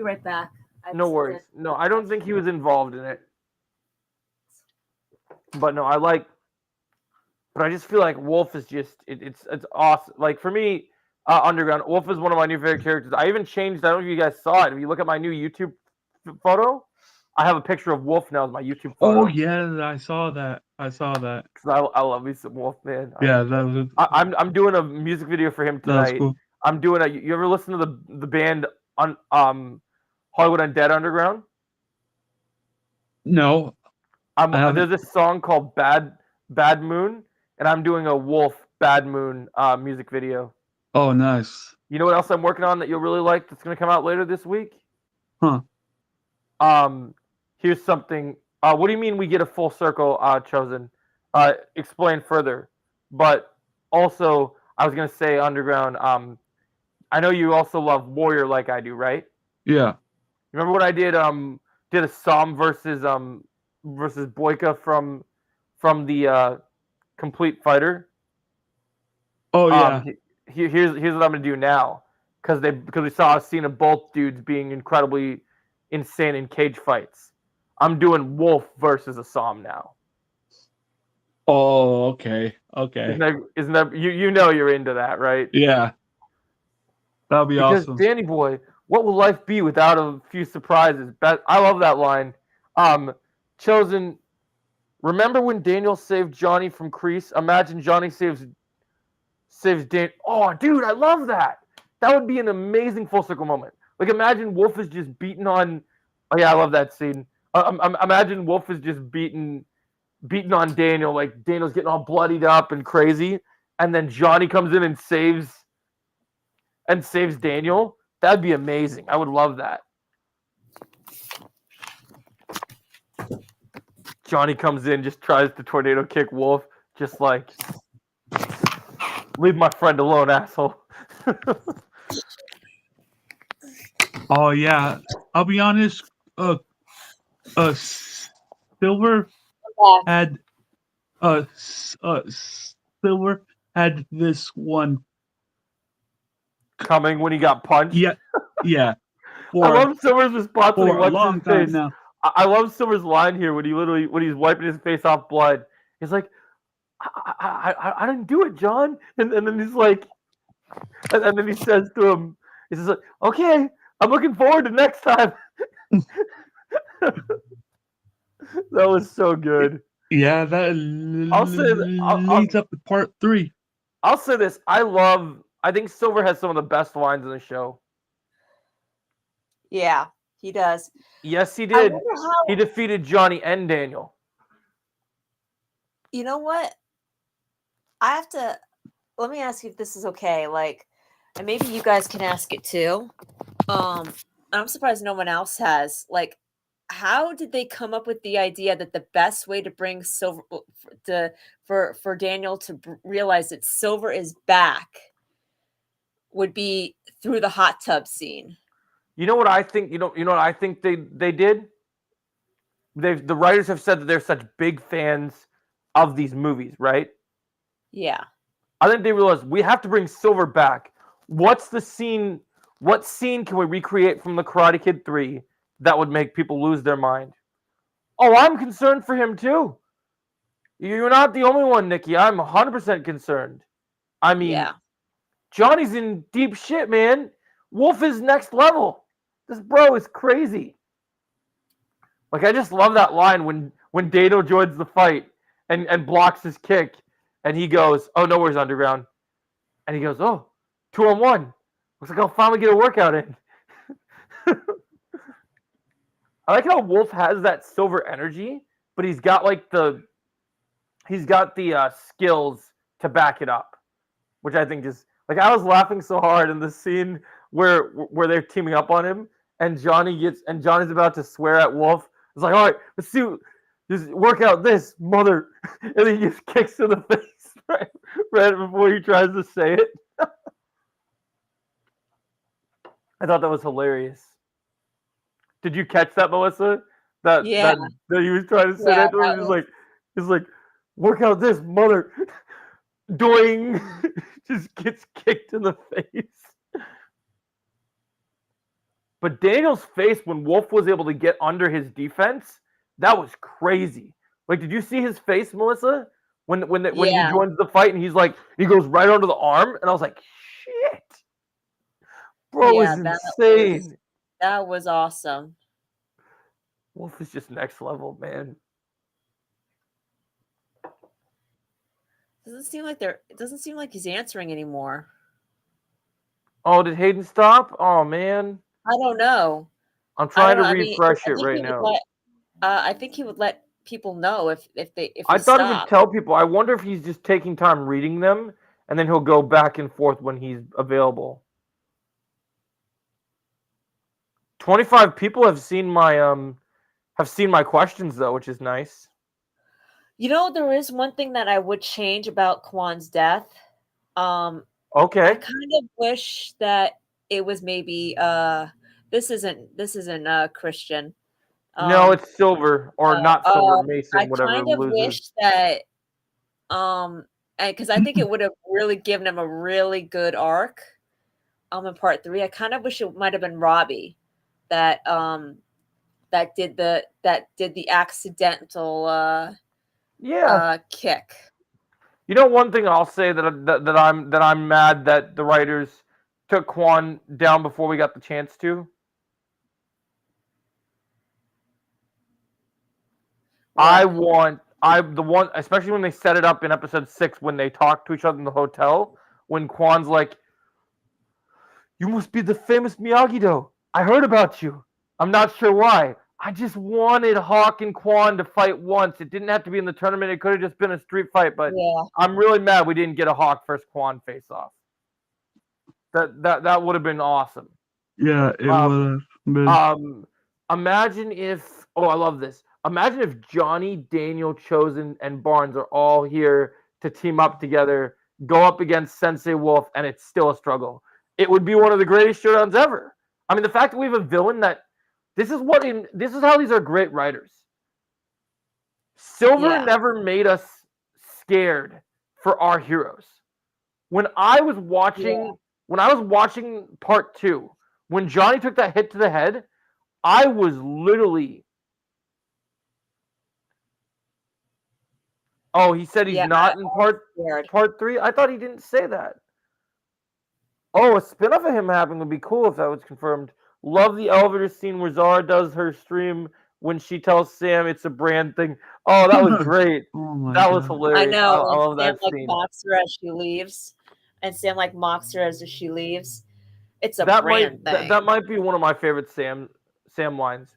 right back. I have No something. worries. No, I don't think he was involved in it. But no, but I just feel like Wolf is it's awesome. Like for me, Underground, Wolf is one of my new favorite characters. I even changed. I don't know if you guys saw it. If you look at my new YouTube photo, I have a picture of Wolf now as my YouTube photo. Oh yeah, I saw that. I saw that. Because I love me some Wolf, man. Yeah, I'm doing a music video for him that was tonight. cool. I'm doing a. You ever listen to the band on Hollywood Undead Underground? No, I There's haven't. this song called Bad Moon, and I'm doing a Wolf Bad Moon music video. Oh, nice. You know what else I'm working on that you'll really like that's gonna come out later this week? Huh? Here's something. What do you mean we get a full circle chosen? Explain further. But also, I was gonna say Underground. I know you also love Warrior like I do, right? Yeah. Remember what I did? Did a Psalm versus Boyka from the Complete Fighter. Oh yeah. Here's what I'm gonna do now, because we saw a scene of both dudes being incredibly insane in cage fights. I'm doing Wolf versus a Psalm now. Oh, okay. Okay. Isn't that you know you're into that, right? Yeah. That'll be Because awesome. Danny boy, what will life be without a few surprises? I love that line. Chosen. Remember when Daniel saved Johnny from Kreese? Imagine Johnny saves Dan. Oh, dude, I love that. That would be an amazing full circle moment. Like, imagine Wolf is just beating on. Oh yeah, I love that scene. Imagine Wolf is just beating on Daniel. Like Daniel's getting all bloodied up and crazy, and then Johnny comes in and saves Daniel. That'd be amazing. I would love that. Johnny comes in, just tries to tornado kick Wolf, just like, leave my friend alone, asshole. Oh yeah. I'll be honest. Silver had Silver had this one Coming when he got punched. Yeah. I I love Silver's response when he for a wipes long his time face. now. I love Silver's line here when he's wiping his face off blood. He's like, I didn't do it, John. And then he's like, and then he says to him, he's just like, okay, I'm looking forward to next time. That was so good. Yeah, that leads up to part 3. I'll say this. I think Silver has some of the best lines in the show. Yeah, he does. Yes, he I did. wonder how. He defeated Johnny and Daniel. You know what? I have to. Let me ask you if this is okay. Like, and maybe you guys can ask it too. I'm surprised no one else has. Like, how did they come up with the idea that the best way to bring Silver for Daniel to realize that Silver is back would be through the hot tub scene? You know what I think? You know what I think they did? The writers have said that they're such big fans of these movies, right? Yeah. I think they realized we have to bring Silver back. What's the scene? What scene can we recreate from the Karate Kid 3 that would make people lose their mind? Oh, I'm concerned for him too. You're not the only one, Nikki. I'm 100% concerned. I mean, Yeah. Johnny's in deep shit, man. Wolf is next level. This bro is crazy. Like, I just love that line when Dano joins the fight and blocks his kick, and he goes, "Oh, nowhere's Underground," and he goes, "Oh, 2-on-1. Looks like I'll finally get a workout in." I like how Wolf has that Silver energy, but he's got the skills to back it up, which I think just like I was laughing so hard in the scene where they're teaming up on him, and Johnny's about to swear at Wolf. It's like, all right, let's see, just work out this mother, and then he just kicks to the face right before he tries to say it. I thought that was hilarious. Did you catch that, Melissa? That Yeah. that he was trying to say Yeah, that to him. He's like, work out this mother. Doing just gets kicked in the face. But Daniel's face when Wolf was able to get under his defense, that was crazy. Like, did you see his face, Melissa? When he Yeah. joins the fight and he goes right under the arm, and I was like, shit. Bro Yeah, is insane. that was awesome. Wolf is just next level, man. It doesn't seem like he's answering anymore. Oh, did Hayden stop? Oh man. I don't know. I'm trying to I mean, refresh I it think right he would now. I think he would let people know if I he thought he would stopped. tell people. I wonder if he's just taking time reading them, and then he'll go back and forth when he's available. 25 people have seen my questions though, which is nice. You know, there is one thing that I would change about Kwan's death. I Okay. kind of wish that it was maybe this isn't Christian. No, it's silver or not silver, I Mason, whatever kind of loses. wish that and because I think it would have really given him a really good arc in part 3. I kind of wish it might have been Robbie that that did the accidental kick. You know, one thing I'll say that I'm mad that the writers took Kwan down before we got the chance to. What? Especially when they set it up in episode 6 when they talk to each other in the hotel, when Kwan's like, "You must be the famous Miyagi-Do. I heard about you. I'm not sure why. I just wanted Hawk and Kwan to fight once. It didn't have to be in the tournament. It could have just been a street fight, but Yeah. I'm really mad we didn't get a Hawk versus Kwan face-off. That would have been awesome. Yeah, it would have been. Imagine if, I love this. Imagine if Johnny, Daniel, Chosen, and Barnes are all here to team up together, go up against Sensei Wolf, and it's still a struggle. It would be one of the greatest showdowns ever. I mean, the fact that we have a villain that this is how these are great writers. Silver never made us scared for our heroes. When I was watching part 2, when Johnny took that hit to the head, I was literally. Oh, he said he's not in part 3? I thought he didn't say that. Oh, a spin-off of him happening would be cool if that was confirmed. Love the elevator scene where Zara does her stream when she tells Sam it's a brand thing. Oh, that was great. That was hilarious. I know. I love Sam that scene. mocks her as she leaves. And Sam mocks her as she leaves. It's a brand thing. That might be one of my favorite Sam lines.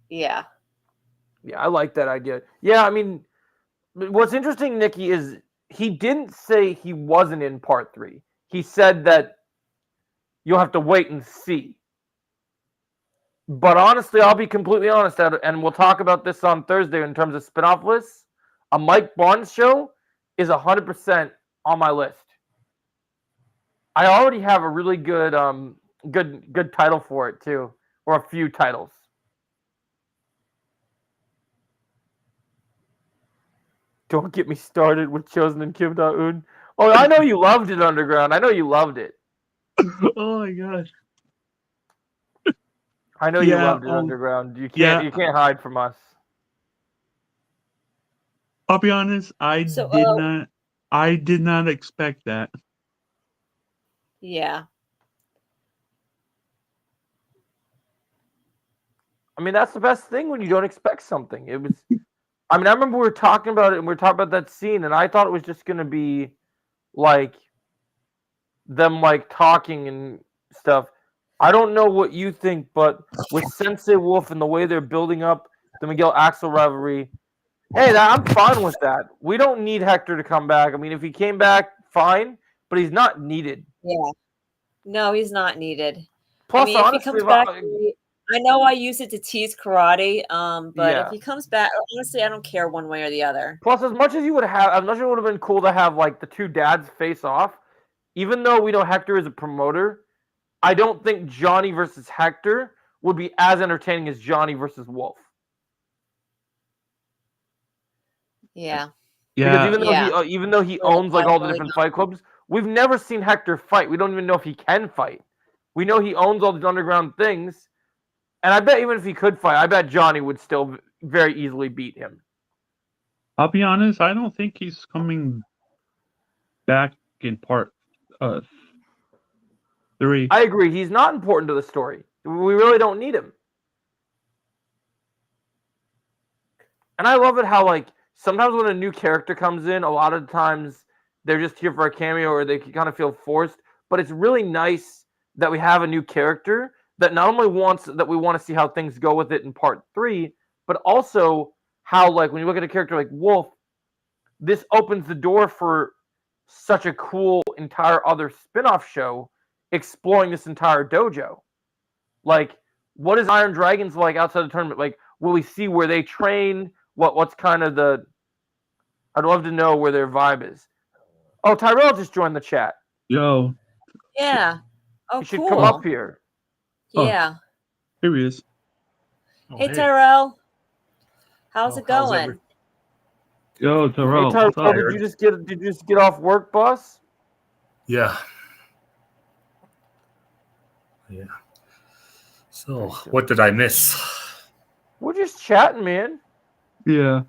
Yeah. Yeah, I like that idea. Yeah, I mean, what's interesting, Nikki, is he didn't say he wasn't in part 3. He said that you'll have to wait and see. But honestly, I'll be completely honest, and we'll talk about this on Thursday in terms of spin-off lists. A Mike Barnes show is 100% on my list. I already have a really good good title for it too, or a few titles. Don't get me started with Chosen and Kim Da-eun. Oh, I know you loved it, Underground. I know you loved it. Oh my gosh. I know you loved it, Underground. You can't hide from us. I'll be honest, I did not expect that. Yeah. I mean, that's the best thing when you don't expect something. It was I mean, I remember we were talking about it and we were talking about that scene, and I thought it was just gonna be like them like talking and stuff. I don't know what you think, but with Sensei Wolf and the way they're building up the Miguel Axel rivalry, hey, I'm fine with that. We don't need Hector to come back. I mean, if he came back, fine, but he's not needed. Yeah. No, he's not needed. Plus, I mean, honestly, if he comes back, I know I use it to tease karate, but if he comes back, honestly, I don't care one way or the other. Plus, as much as it would have been cool to have like the two dads face off, even though we know Hector is a promoter, I don't think Johnny versus Hector would be as entertaining as Johnny versus Wolf. Yeah. Because Yeah, even though he Well, owns like all the probably different not. fight clubs, we've never seen Hector fight. We don't even know if he can fight. We know he owns all these underground things, and I bet even if he could fight, I bet Johnny would still very easily beat him. I'll be honest. I don't think he's coming back in part uh 3. I agree. He's not important to the story. We really don't need him. And I love it how like sometimes when a new character comes in, a lot of times they're just here for a cameo or they can kind of feel forced. But it's really nice that we have a new character that not only wants that we want to see how things go with it in part 3, but also how like when you look at a character like Wolf, this opens the door for such a cool entire other spin-off show exploring this entire dojo. Like, what is Iron Dragons like outside the tournament? Like, will we see where they train? What's kind of the? I'd love to know where their vibe is. Oh, Tyrell just joined the chat. Yo, Yeah. Oh, You should come cool. up here. Yeah. here he is. Oh, Hey, Tyrell. How's Oh, it how's going? every- Yo, Hey, Terrell, Tyrell, what's up? did you just get off work, boss? Yeah. Yeah. So, what did I miss? We're just chatting, man. Yeah.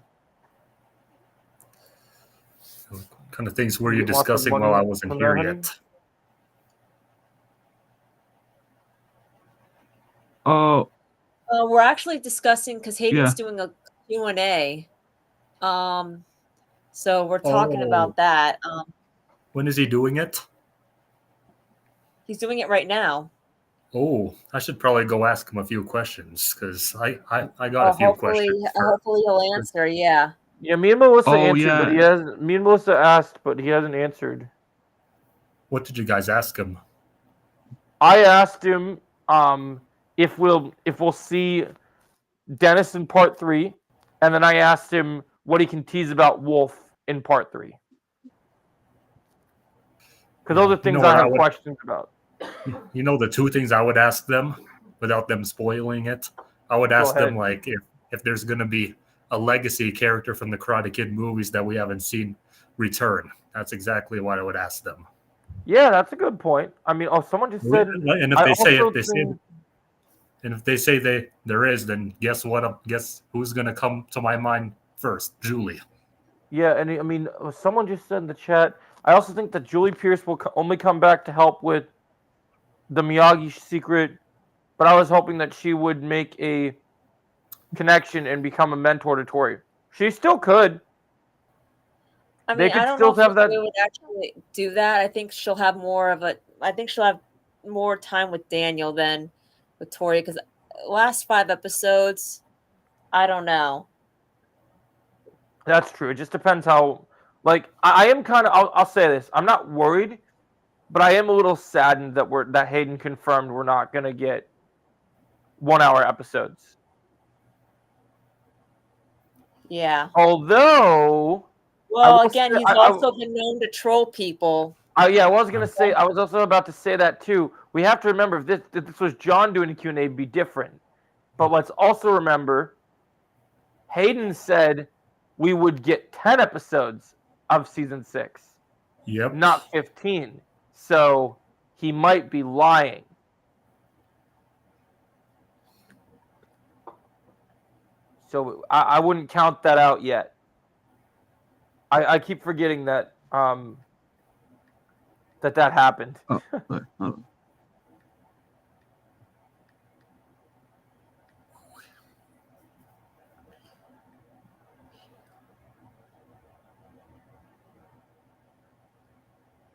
What kind of things were You you get lots of discussing money while I wasn't from here that, honey? yet? Oh, We're actually discussing because Hayden's yeah. doing a Q&A. So we're talking Oh, about that. when is he doing it? He's doing it right now. Oh, I should probably go ask him a few questions because I got a few Hopefully, questions. For, hopefully he'll answer. Yeah. Yeah, me and Melissa Oh, answered, but yeah. he hasn't. Me and Melissa asked, but he hasn't answered. what did you guys ask him? I asked him if we'll see Dennis in part 3, and then I asked him what he can tease about Wolf in part 3. Because those are things I have questions about. You know the two things I would ask them without them spoiling it? I would Go ask them ahead. like if there's going to be a legacy character from the Karate Kid movies that we haven't seen return. That's exactly what I would ask them. Yeah, that's a good point. I mean, someone just said. And if I they say also if they say think- and if they say there is, then guess what? Guess who's going to come to my mind first? Julie. Yeah, and I mean, someone just said in the chat. I also think that Julie Pierce will only come back to help with the Miyagi secret, but I was hoping that she would make a connection and become a mentor to Tori. She still could. I They mean, could I don't still know if have that- Tori would actually do that. I think she'll have more of a. I think she'll have more time with Daniel than with Tori because last 5 episodes, I don't know. That's true. It just depends how. Like, I am kind of. I'll say this. I'm not worried, but I am a little saddened that Hayden confirmed we're not gonna get 1-hour episodes. Yeah. Although. Well, will again, say- he's also been known to troll people. Yeah, I was gonna say. I was also about to say that too. We have to remember if this was John doing a Q&A, it'd be different. But let's also remember, Hayden said we would get 10 episodes of season 6, Yep. not 15. So he might be lying. So I wouldn't count that out yet. I keep forgetting that that happened. Oh.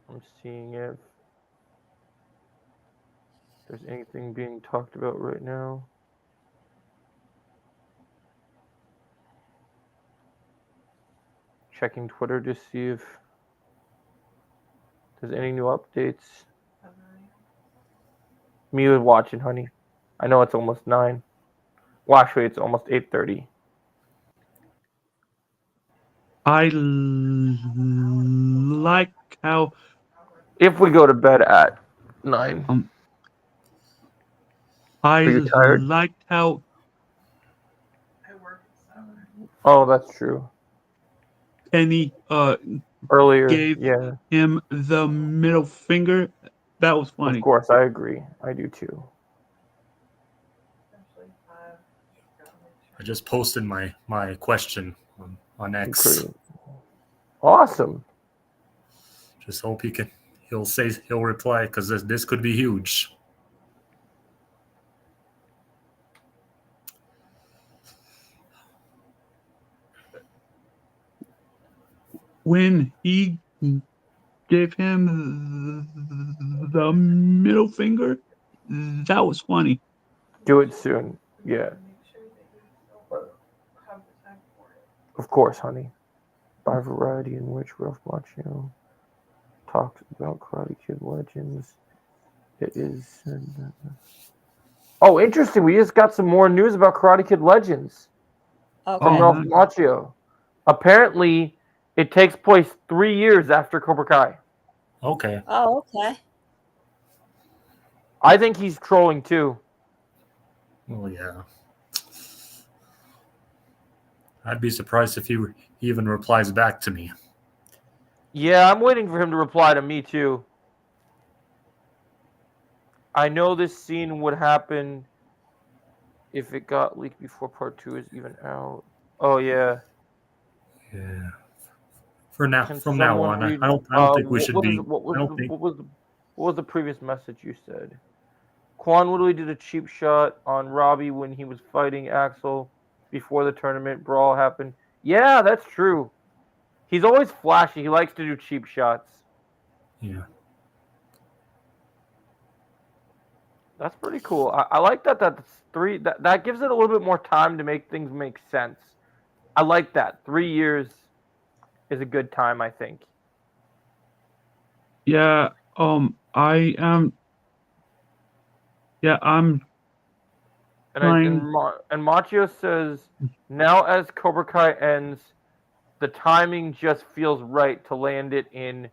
I'm seeing if there's anything being talked about right now. Checking Twitter to see if there's any new updates. Me was watching, honey. I know it's almost 9. Well, actually, it's almost 8:30. I like how If we go to bed at 9. I you tired? liked how Oh, that's true. Penny earlier. gave Yeah, him the middle finger. That was funny. of course, I agree. I do too. I just posted my question on X. Pretty awesome. Just hope he'll reply, because this could be huge. When he gave him the middle finger, that was funny. Do it soon. Yeah. Of course, honey. By Variety, in which Ralph Macchio talks about Karate Kid Legends. It is. Oh, interesting. We just got some more news about Karate Kid Legends Okay. from Oh, Ralph nice. Macchio. Apparently, it takes place 3 years after Cobra Kai. Okay. Oh, okay. I think he's trolling too. Well, yeah. I'd be surprised if he even replies back to me. Yeah, I'm waiting for him to reply to me too. I know this scene would happen if it got leaked before part 2 is even out. Oh yeah. Yeah. From now someone on, read, I don't think we what should was be. what was I don't the, think. what was the previous message you said? Quan Woodley did a cheap shot on Robbie when he was fighting Axel before the tournament brawl happened. Yeah, that's true. He's always flashy. He likes to do cheap shots. Yeah. That's pretty cool. I like that. That's 3. That gives it a little bit more time to make things make sense. I like that. 3 years is a good time, I think. Yeah. I am. Yeah, I'm And trying. and Machio says, now as Cobra Kai ends, the timing just feels right to land it in,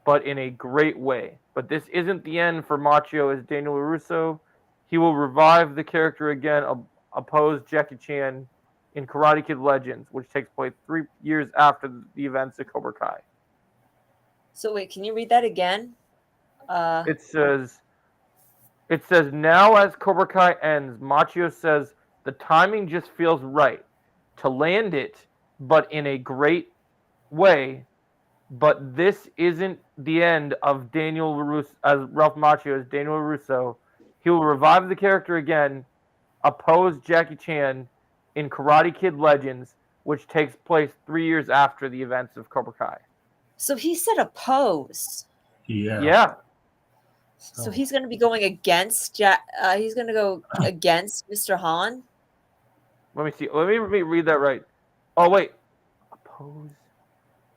but in a great way. But this isn't the end for Machio as Daniel LaRusso. He will revive the character again, oppose Jackie Chan in Karate Kid Legends, which takes place 3 years after the events of Cobra Kai. So wait, can you read that again? It says, now as Cobra Kai ends, Machio says the timing just feels right to land it, but in a great way. But this isn't the end of Daniel LaRusso, as Ralph Macchio as Daniel LaRusso. He will revive the character again, oppose Jackie Chan in Karate Kid Legends, which takes place 3 years after the events of Cobra Kai. So he said oppose. Yeah. Yeah. So he's going to be going against he's going to go against Mr. Han. Let me see. Let me read that right. Oh wait, oppose.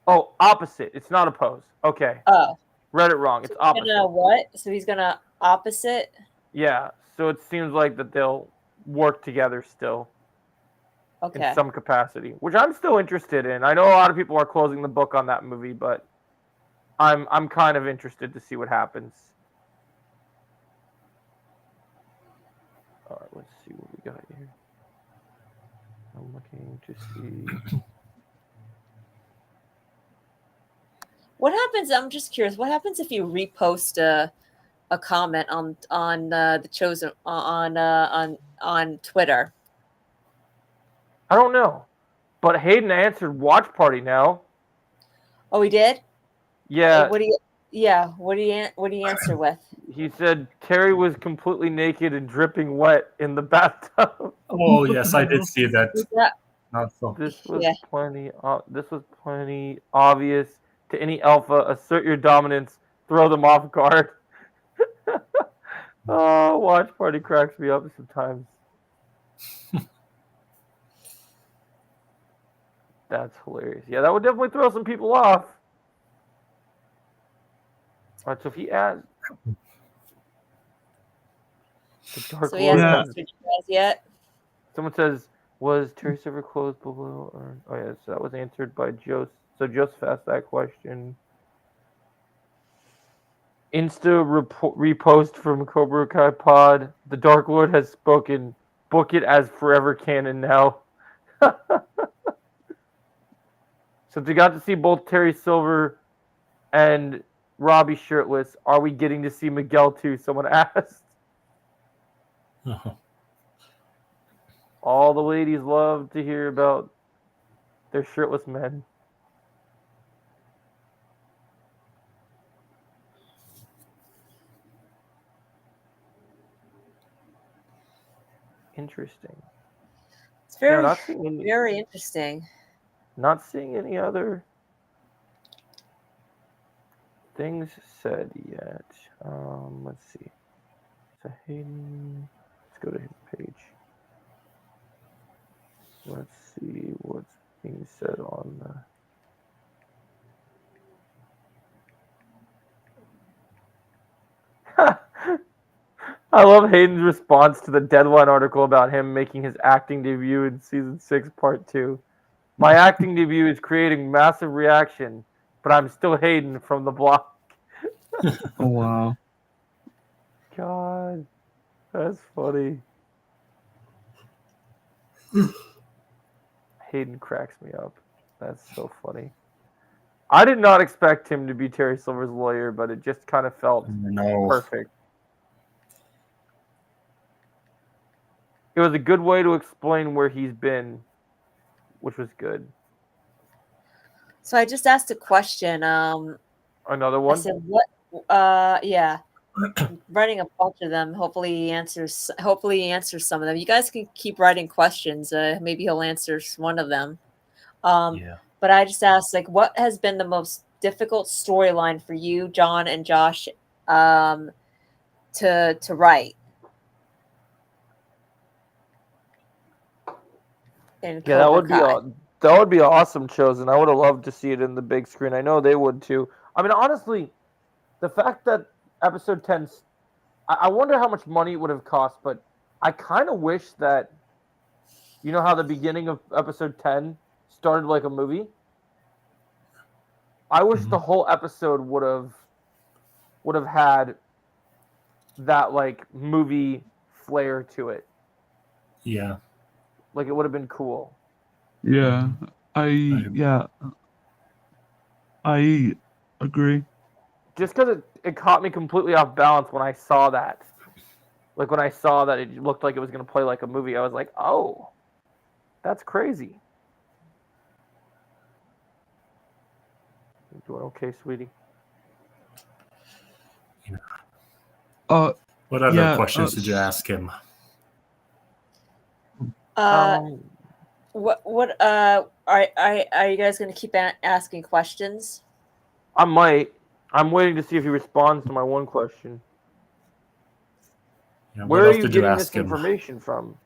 Oh, opposite. It's not oppose. Okay. Oh, Read it wrong. It's opposite. What? So he's going to opposite. Yeah. So it seems like that they'll work together still Okay. in some capacity, which I'm still interested in. I know a lot of people are closing the book on that movie, but I'm kind of interested to see what happens. All right, let's see what we got here. I'm looking to see. What happens? I'm just curious. What happens if you repost a comment on the chosen on Twitter? I don't know, but Hayden answered watch party now. Oh, he did. Yeah. What do you answer with? He said Terry was completely naked and dripping wet in the bathtub. Oh yes, I did see that. Not so. This was plenty obvious to any alpha. Assert your dominance. Throw them off guard. Oh, watch party cracks me up sometimes. That's hilarious. Yeah, that would definitely throw some people off. All right, so if he adds the Dark So he hasn't Lord, answered you guys yet. someone says, was Terry Silver closed below? Or oh yeah, so that was answered by Joseph. So Joseph asked that question. Repost from Cobra Kai Pod. The Dark Lord has spoken. Book it as forever canon now. Since we got to see both Terry Silver and Robbie shirtless, are we getting to see Miguel too? Someone asked. Uh-huh. All the ladies love to hear about their shirtless men. Interesting. It's very, not seeing any, very interesting. not seeing any other things said yet. Let's see. So Hayden, let's go to his page. Let's see what's being said on the. I love Hayden's response to the Deadline article about him making his acting debut in season 6, part 2. My acting debut is creating massive reaction, but I'm still Hayden from the block. Oh wow. God, that's funny. Hayden cracks me up. That's so funny. I did not expect him to be Terry Silver's lawyer, but it just kind of felt No. perfect. It was a good way to explain where he's been, which was good. So I just asked a question. Another I one? said, what? Yeah, I'm writing a bunch of them. Hopefully, he answers. Hopefully, he answers some of them. You guys can keep writing questions. Maybe he'll answer one of them. Yeah. But I just asked, like, what has been the most difficult storyline for you, John and Josh, to write? In Yeah, that Cobra would be Kai? that would be awesome chosen. I would have loved to see it in the big screen. I know they would too. I mean, honestly, the fact that episode 10, I wonder how much money it would have cost, but I kind of wish that, you know how the beginning of episode 10 started like a movie? I wish the whole episode would have had that like movie flair to it. Yeah. Like it would have been cool. Yeah. I agree. Just because it caught me completely off balance when I saw that. Like when I saw that it looked like it was going to play like a movie, I was like, oh, that's crazy. You doing okay, sweetie? Uh What other yeah, questions did you ask him? What are you guys going to keep asking questions? I might. I'm waiting to see if he responds to my one question. Yeah, Where what are else you did you getting this ask him? information from?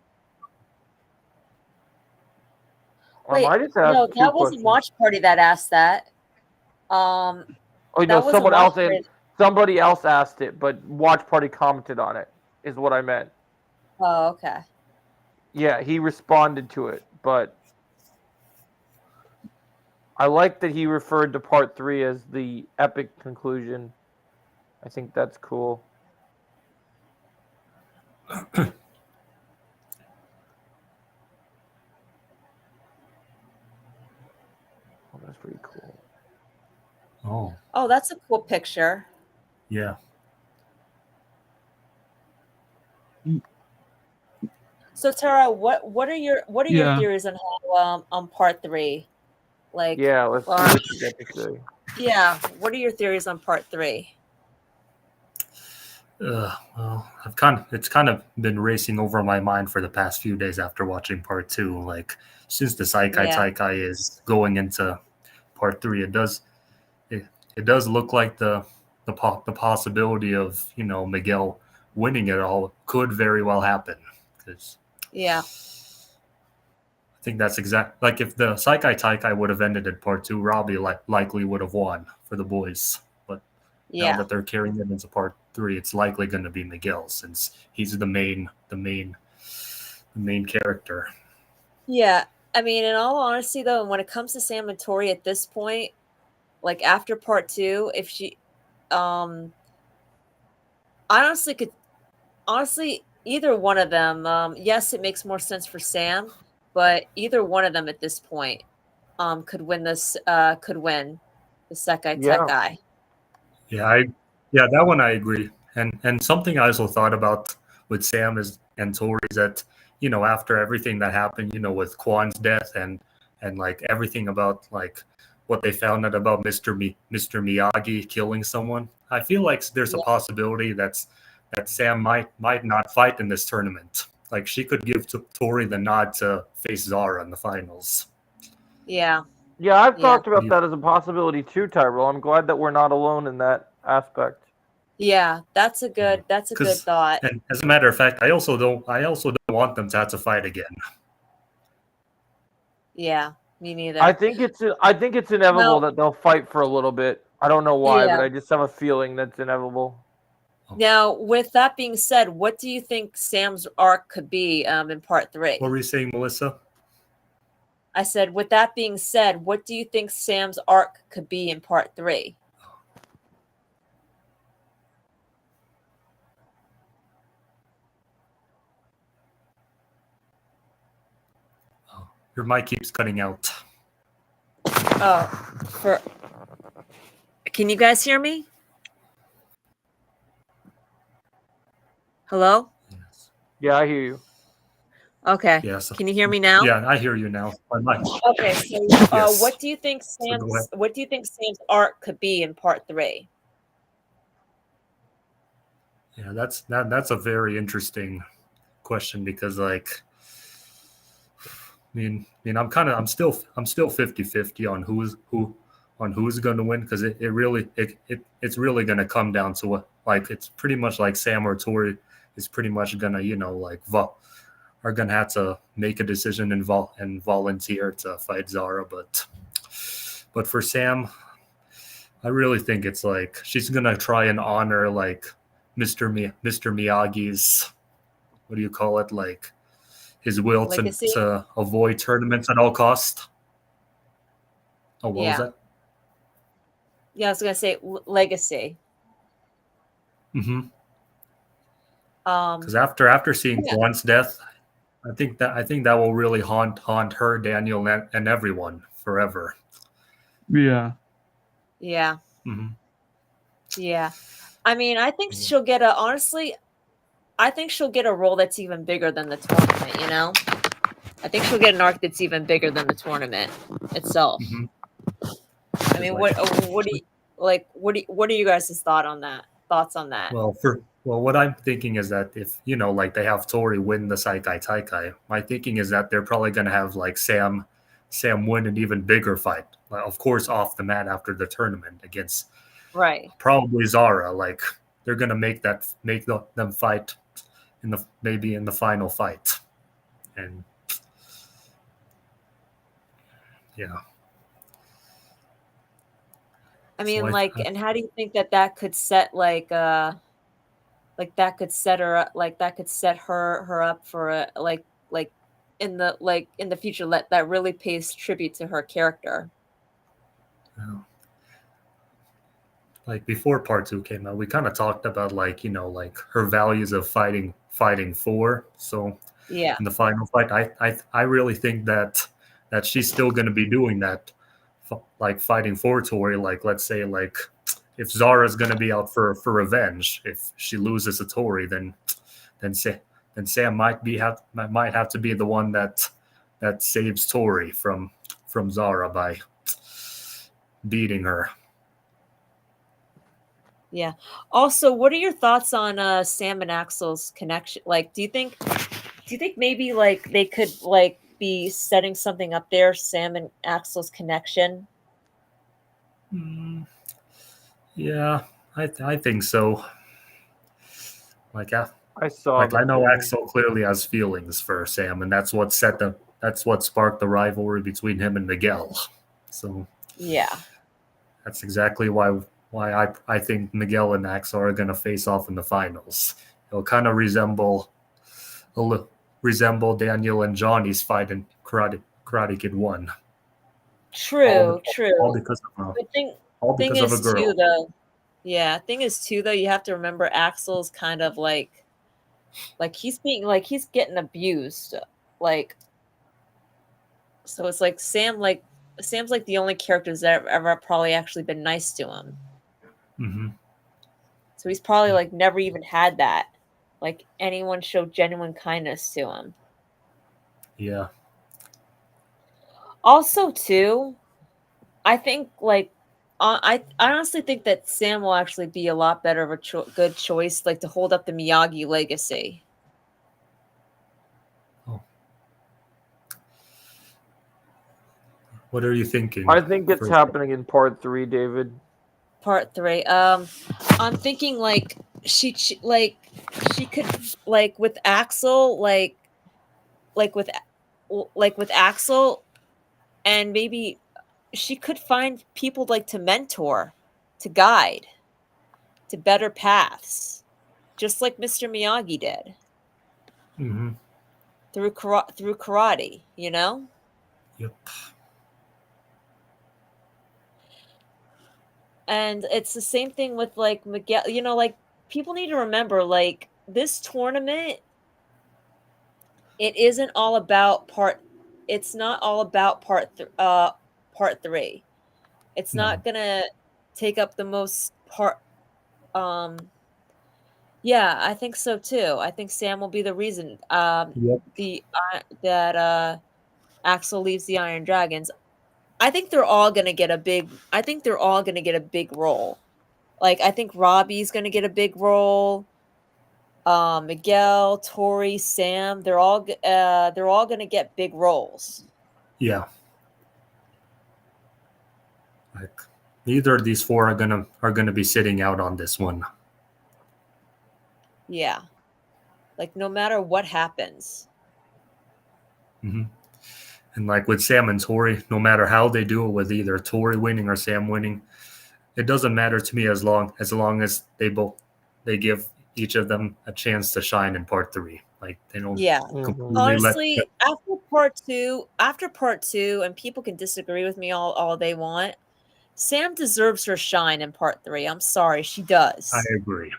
Wait, I might just ask no, two that wasn't questions. Watch Party that asked that. Oh no, that wasn't someone Watch else Party. somebody else asked it, but Watch Party commented on it. Is what I meant. Oh, okay. Yeah, he responded to it, but I like that he referred to part 3 as the epic conclusion. I think that's cool. Oh, that's pretty cool. Oh, that's a cool picture. Yeah. So Tara, what are your Yeah. theories on how on part 3? Like, Yeah, let's see what you got to say. yeah, what are your theories on part 3? Well, it's kind of been racing over my mind for the past few days after watching part 2. Like since the Saikai Yeah. Taikai is going into part 3, it does look like the possibility of Miguel winning it all could very well happen, because Yeah. I think that's exact. Like if the Saikai Taikai would have ended at part 2, Robbie likely would have won for the boys. But now Yeah. that they're carrying it into part 3, it's likely going to be Miguel, since he's the main character. Yeah. I mean, in all honesty though, when it comes to Sam and Tori at this point, like after part 2, if she I honestly either one of them, yes, it makes more sense for Sam, but either one of them at this point, could win this. Could win the Sekai Yeah. Tekai. Yeah, that one I agree. And something I also thought about with Sam and Tori is that, after everything that happened, with Kwan's death and like everything about like what they found out about Mr. Miyagi killing someone, I feel like there's a Yeah. possibility that Sam might not fight in this tournament. Like she could give Tori the nod to face Zara in the finals. Yeah. Yeah, I've Yeah. talked about that as a possibility too, Tyrell. I'm glad that we're not alone in that aspect. Yeah, that's a good thought. And as a matter of fact, I also don't want them to have to fight again. Yeah, me neither. I think it's inevitable that they'll fight for a little bit. I don't know why, but I just have a feeling that's inevitable. Now, with that being said, what do you think Sam's arc could be in part 3? What were you saying, Melissa? I said, with that being said, what do you think Sam's arc could be in part 3? Your mic keeps cutting out. Oh, can you guys hear me? Hello? Yes. Yeah, I hear you. Okay. Yes. Can you hear me now? Yeah, I hear you now. Okay, so Yes. what do you think Sam's arc could be in part 3? Yeah, that's a very interesting question because like I mean I'm still 50-50 on who's going to win because it's really going to come down to what, like, it's pretty much like Sam or Tori is pretty much going to are going to have to make a decision and volunteer to fight Zara, but for Sam, I really think it's like she's going to try and honor like Mr. Miyagi's, what do you call it, like his will to avoid tournaments at all cost. Oh, what was that? Yeah, I was gonna say legacy. Mm-hmm. Because after seeing Kwan's death, I think that will really haunt her, Daniel, and everyone forever. Yeah. Yeah. Mm-hmm. Yeah. I mean, I think she'll get I think she'll get a role that's even bigger than the tournament, you know? I think she'll get an arc that's even bigger than the tournament itself. Mm-hmm. I mean, what are you guys' thoughts on that? Well, what I'm thinking is that if, like they have Tori win the Sekai Taikai, my thinking is that they're probably going to have like Sam win an even bigger fight. Like, of course, off the mat after the tournament against probably Zara. Like they're going to make them fight maybe in the final fight. And yeah. I mean, and how do you think that could set that could set her up, that could set her up for a in the future that really pays tribute to her character? Yeah. Like before part 2 came out, we kind of talked about like her values of fighting for. So in the final fight, I really think that she's still going to be doing that, like fighting for Tori. Like let's say like if Zara's going to be out for revenge, if she loses to Tori, then Sam might have to be the one that saves Tori from Zara by beating her. Yeah. Also, what are your thoughts on Sam and Axel's connection? Like, do you think maybe like they could like be setting something up there, Sam and Axel's connection? Yeah, I think so. Like I saw. Like I know Axel clearly has feelings for Sam, and that's what sparked the rivalry between him and Miguel. So yeah, that's exactly why I think Miguel and Axel are going to face off in the finals. It'll kind of resemble Daniel and Johnny's fight in Karate Kid 1. True. All because of a girl. Too, though. Yeah, thing is too though, you have to remember Axel's kind of like he's getting abused, like, so it's like Sam Sam's like the only character that's ever probably actually been nice to him. Mm-hmm. So he's probably like never even had that. Like anyone showed genuine kindness to him. Yeah. Also, too, I think like I honestly think that Sam will actually be a lot better of a good choice, like to hold up the Miyagi legacy. Oh. What are you thinking? I think it's first? happening in part 3, David. Part 3. I'm thinking like she could like with Axel like with with Axel, and maybe she could find people like to mentor, to guide to better paths, just like Mr. Miyagi did Mm-hmm. through karate, you know? Yep. And it's the same thing with like Miguel, you know, like people need to remember like this tournament, it isn't all about it's not all about part 3. It's No. not going to take up the most part. Yeah, I think so too. I think Sam will be the reason Yep. that Axel leaves the Iron Dragons. I think they're all going to get a big role. Like I think Robbie's going to get a big role. Miguel, Tori, Sam, they're all going to get big roles. Yeah. Like neither of these four are gonna be sitting out on this one. Yeah. Like no matter what happens. Mm-hmm. And like with Sam and Tori, no matter how they do it, with either Tori winning or Sam winning, it doesn't matter to me as long as they give each of them a chance to shine in part 3. Like they don't Yeah. completely Honestly, after part 2, and people can disagree with me all they want, Sam deserves her shine in part 3. I'm sorry, she does. I agree.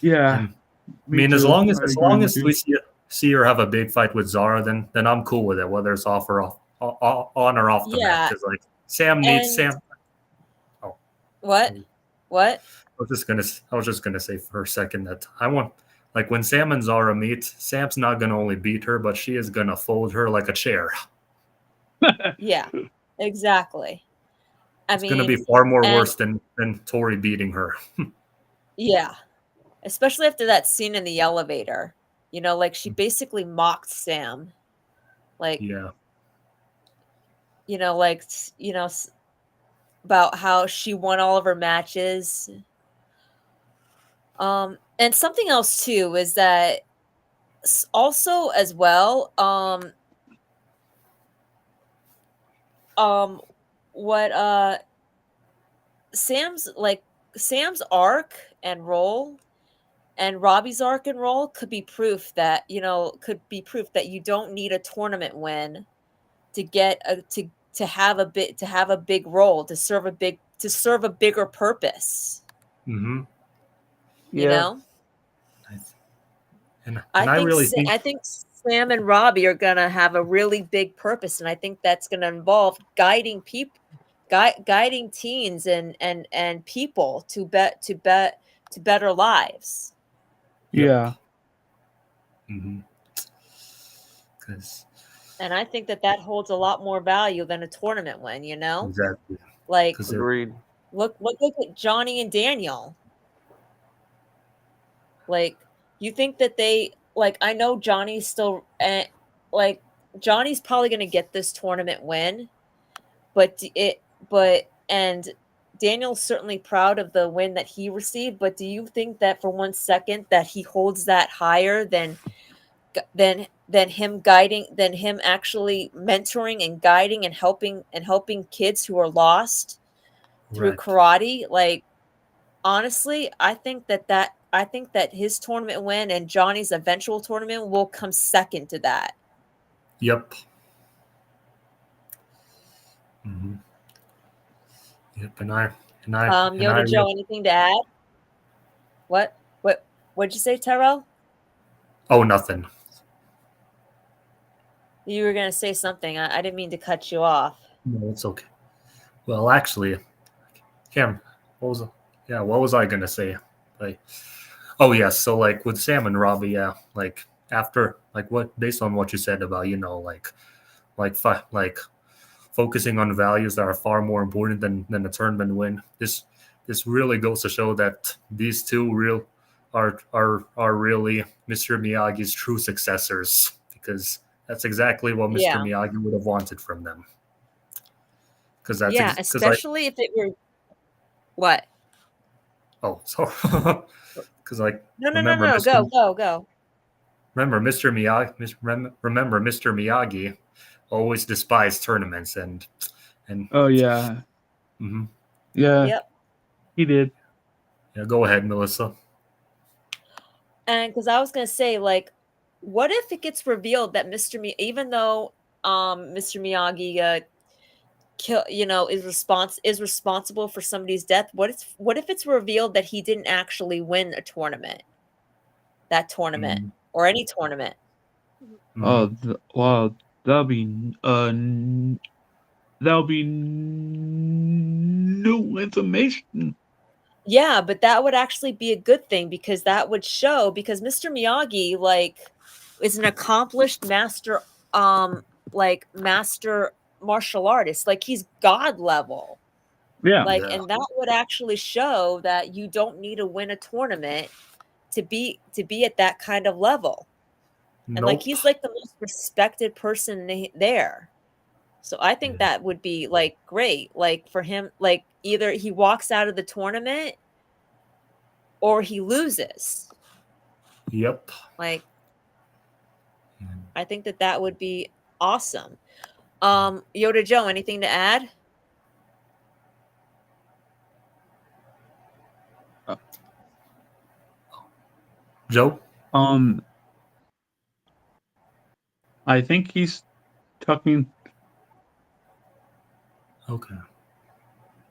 Yeah. And, I mean, as too. long as I agree with we you. see her have a big fight with Zara, then I'm cool with it, whether it's on or off the mat. Yeah. Because like Sam needs And Sam. Oh, what? What? I was just gonna say for a second that I want, like when Sam and Zara meet, Sam's not gonna only beat her, but she is gonna fold her like a chair. Yeah. Exactly. It's gonna be far more worse than Tori beating her. Yeah. Especially after that scene in the elevator. You know, like she basically mocked Sam. Like, Yeah. you know, like, you know, about how she won all of her matches. And something else too is that also as well, what Sam's arc and role and Robbie's arc and role could be proof that you don't need a tournament win to get to have a big role, to serve a bigger purpose. Mm-hmm. You know? And I really think Sam and Robbie are gonna have a really big purpose, and I think that's gonna involve guiding teens and people to better lives. Yeah. Mm-hmm. And I think that holds a lot more value than a tournament win. You know, exactly. like Agreed. look at Johnny and Daniel. Like, you think that they I know Johnny's still Johnny's probably going to get this tournament win, but and Daniel's certainly proud of the win that he received, but do you think that for 1 second that he holds that higher than him actually mentoring and guiding and helping kids who are lost through karate? Like, honestly, I think that his tournament win and Johnny's eventual tournament will come second to that. Yep. Mm-hmm. Yep. Yoda Joe, anything to add? What'd you say, Tyrell? Oh, nothing. You were gonna say something. I didn't mean to cut you off. No, it's okay. Well, actually, Cam, what was I gonna say? Like, oh yes, so like with Sam and Robbie, yeah, like after like what based on what you said about like focusing on values that are far more important than a tournament win. This really goes to show that these two are really Mr. Miyagi's true successors, because that's exactly what Mr. Yeah. Miyagi would have wanted from them. Because that's Yeah, because I especially if it were what? oh sorry because like No, no, no, remember no. Mr. Go. Remember Mr. Miyagi remember Mr. Miyagi always despised tournaments and Oh yeah, mhm. yeah, Yep. he did. Yeah, go ahead, Melissa. And because I was gonna say, like, what if it gets revealed that even though Mr. Miyagi is responsible for somebody's death, what if it's revealed that he didn't actually win that tournament Mhm. or any tournament? Oh, Mhm. well, that'll be new information. Yeah, but that would actually be a good thing because that would show because Mr. Miyagi is an accomplished master martial artist. Like he's god level. Yeah, Yeah. And that would actually show that you don't need to win a tournament to be at that kind of level. And like Nope. he's like the most respected person there. So I think Yeah. that would be like great. Like for him, like either he walks out of the tournament or he loses. Yep. Like Yeah. I think that would be awesome. Yoda Joe, anything to add? Joe? I think he's talking Okay.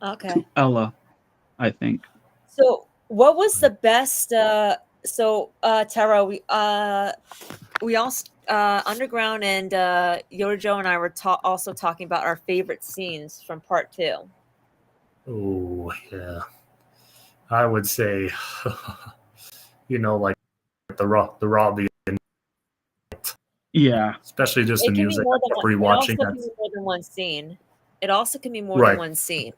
Okay. to Ella. I think. So what was the best Tara, we all Underground and Yoda Joe and I were also talking about our favorite scenes from part 2. Oh, yeah. I would say, like the Robbie, Yeah. especially just the It can be music. more I than kept one. It also rewatching can that. be more than one scene. It also can be more Right. than one scene.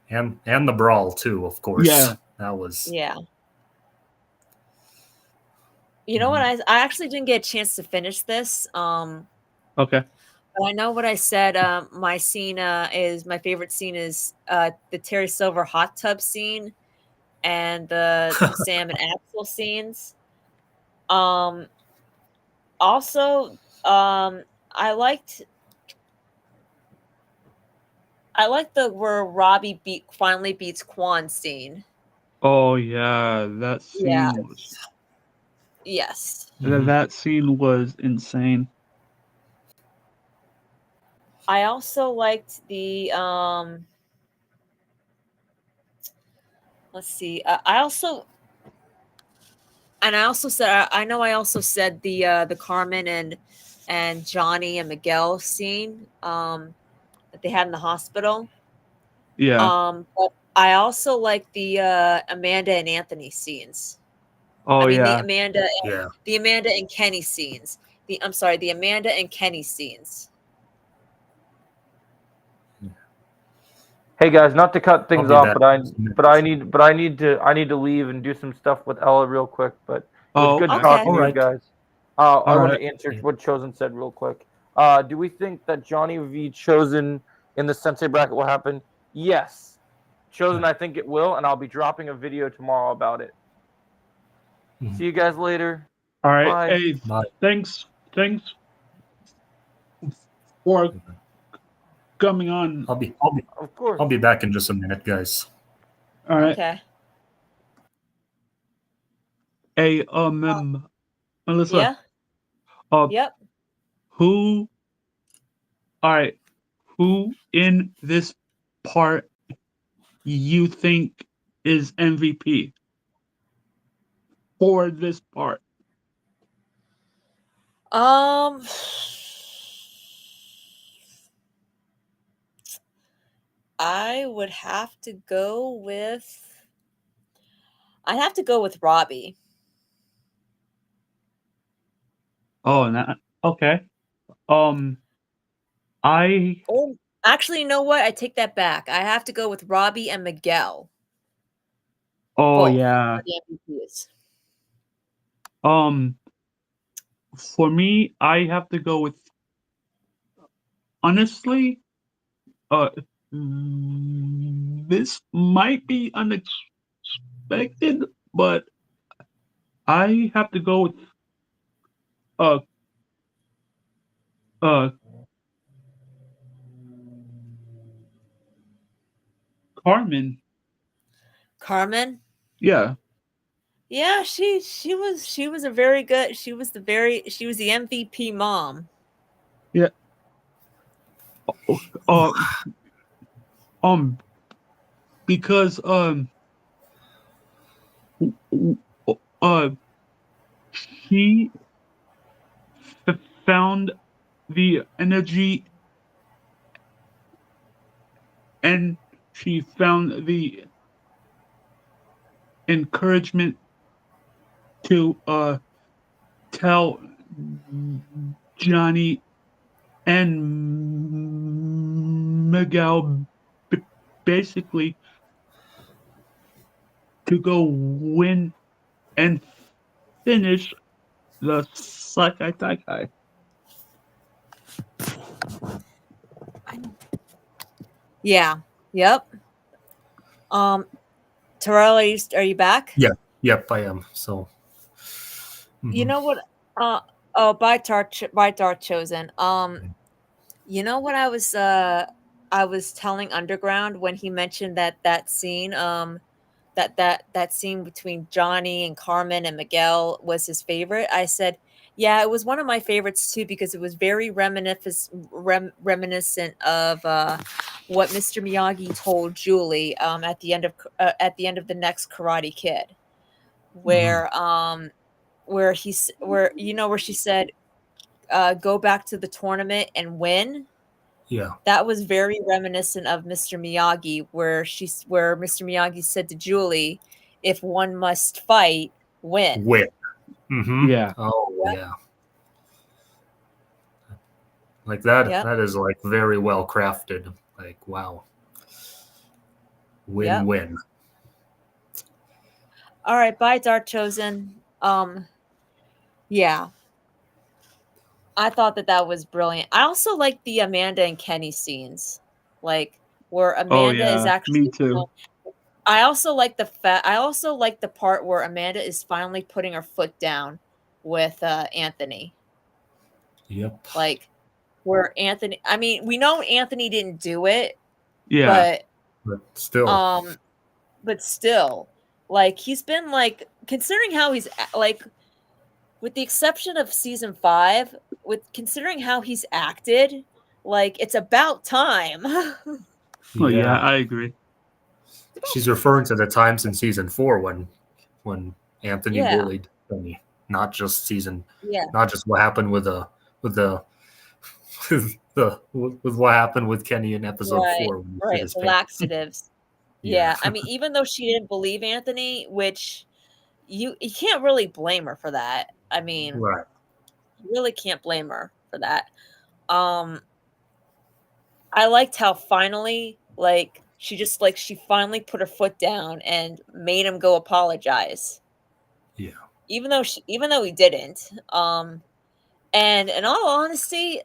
And the brawl too, of course. Yeah. That was Yeah. You know what? I actually didn't get a chance to finish this. Okay. But I know what I said. My favorite scene is the Terry Silver hot tub scene and the Sam and Axel scenes. Also, I liked the where Robbie finally beats Quan scene. Oh yeah, that Yeah. scene was Yes. that scene was insane. I also liked the let's see. I also said I also said the Carmen and Johnny and Miguel scene that they had in the hospital. Yeah. But I also like the Amanda and Anthony scenes. Oh I mean yeah. the Amanda and Kenny scenes. The Amanda and Kenny scenes. Hey guys, not to cut things be off, back but in just a minute. I need to leave and do some stuff with Ella real quick. But it was Oh, good okay. talking to you Alright. guys. I want right. to answer Yeah. what Chosen said real quick. Do we think that Johnny v Chosen in the Sensei bracket will happen? Yes. Chosen, I think it will, and I'll be dropping a video tomorrow about it. Mhm. See you guys later. All right. Bye. Hey, Bye. thanks for coming on. Of course. I'll be back in just a minute, guys. All right. Okay. Hey, Melissa. Yeah. Yep. Who in this part you think is MVP for this part? I would have to go with. I'd have to go with Robbie. Oh, okay. I Oh, actually, you know what? I take that back. I have to go with Robbie and Miguel. Both yeah. are the MVPs. For me, I have to go with honestly. Uh, this might be unexpected, but I have to go with uh uh Carmen. Carmen. Yeah, Yeah, she was a very good. She was the MVP mom. yeah. Uh, uh, um, because w- w- uh, she found the energy and she found the encouragement to tell Johnny and Miguel basically to go win and finish the Sakai Taikai. Yeah. Yep. Terrell, are you back? Yeah. Yep, I am. So. You Mhm. know what? Oh, by Dark Chosen. You know what I was telling Underground when he mentioned that scene that scene between Johnny and Carmen and Miguel was his favorite. I said, yeah, it was one of my favorites too because it was very reminiscent of what Mr. Miyagi told Julie at the end of the next Karate Kid, Mhm. where where she said, go back to the tournament and win. Yeah. That was very reminiscent of Mr. Miyagi, where Mr. Miyagi said to Julie, "If one must fight, win." Win. Mm-hmm. Yeah, Oh Yep, yeah. Like that. yep, That is like very well crafted. Like wow. Win yep. win. All right, bye, Dark Chosen. Yeah, I thought that was brilliant. I also like the Amanda and Kenny scenes, like where oh Amanda is yeah, me actually. too. I also like the part where Amanda is finally putting her foot down with Anthony. Yep. Like where Anthony, I mean, we know Anthony didn't do it, Yeah, but But still. um but still, like he's been like considering how like with the exception of season 5, with considering how he's acted, like it's about time. oh yeah, Yeah. I agree. She's referring to the times in season 4 when Anthony Yeah, bullied Penny, not just yeah, not just what happened with the with what happened with Kenny in episode right, 4 when he shit right. his The pants. laxatives. Yeah. Yeah, I mean, even though she didn't believe Anthony, which you can't really blame her for that. I mean, Right. you really can't blame her for that. Um, I liked how finally, like, she finally put her foot down and made him go apologize, Yeah. even though he didn't. And in all honesty,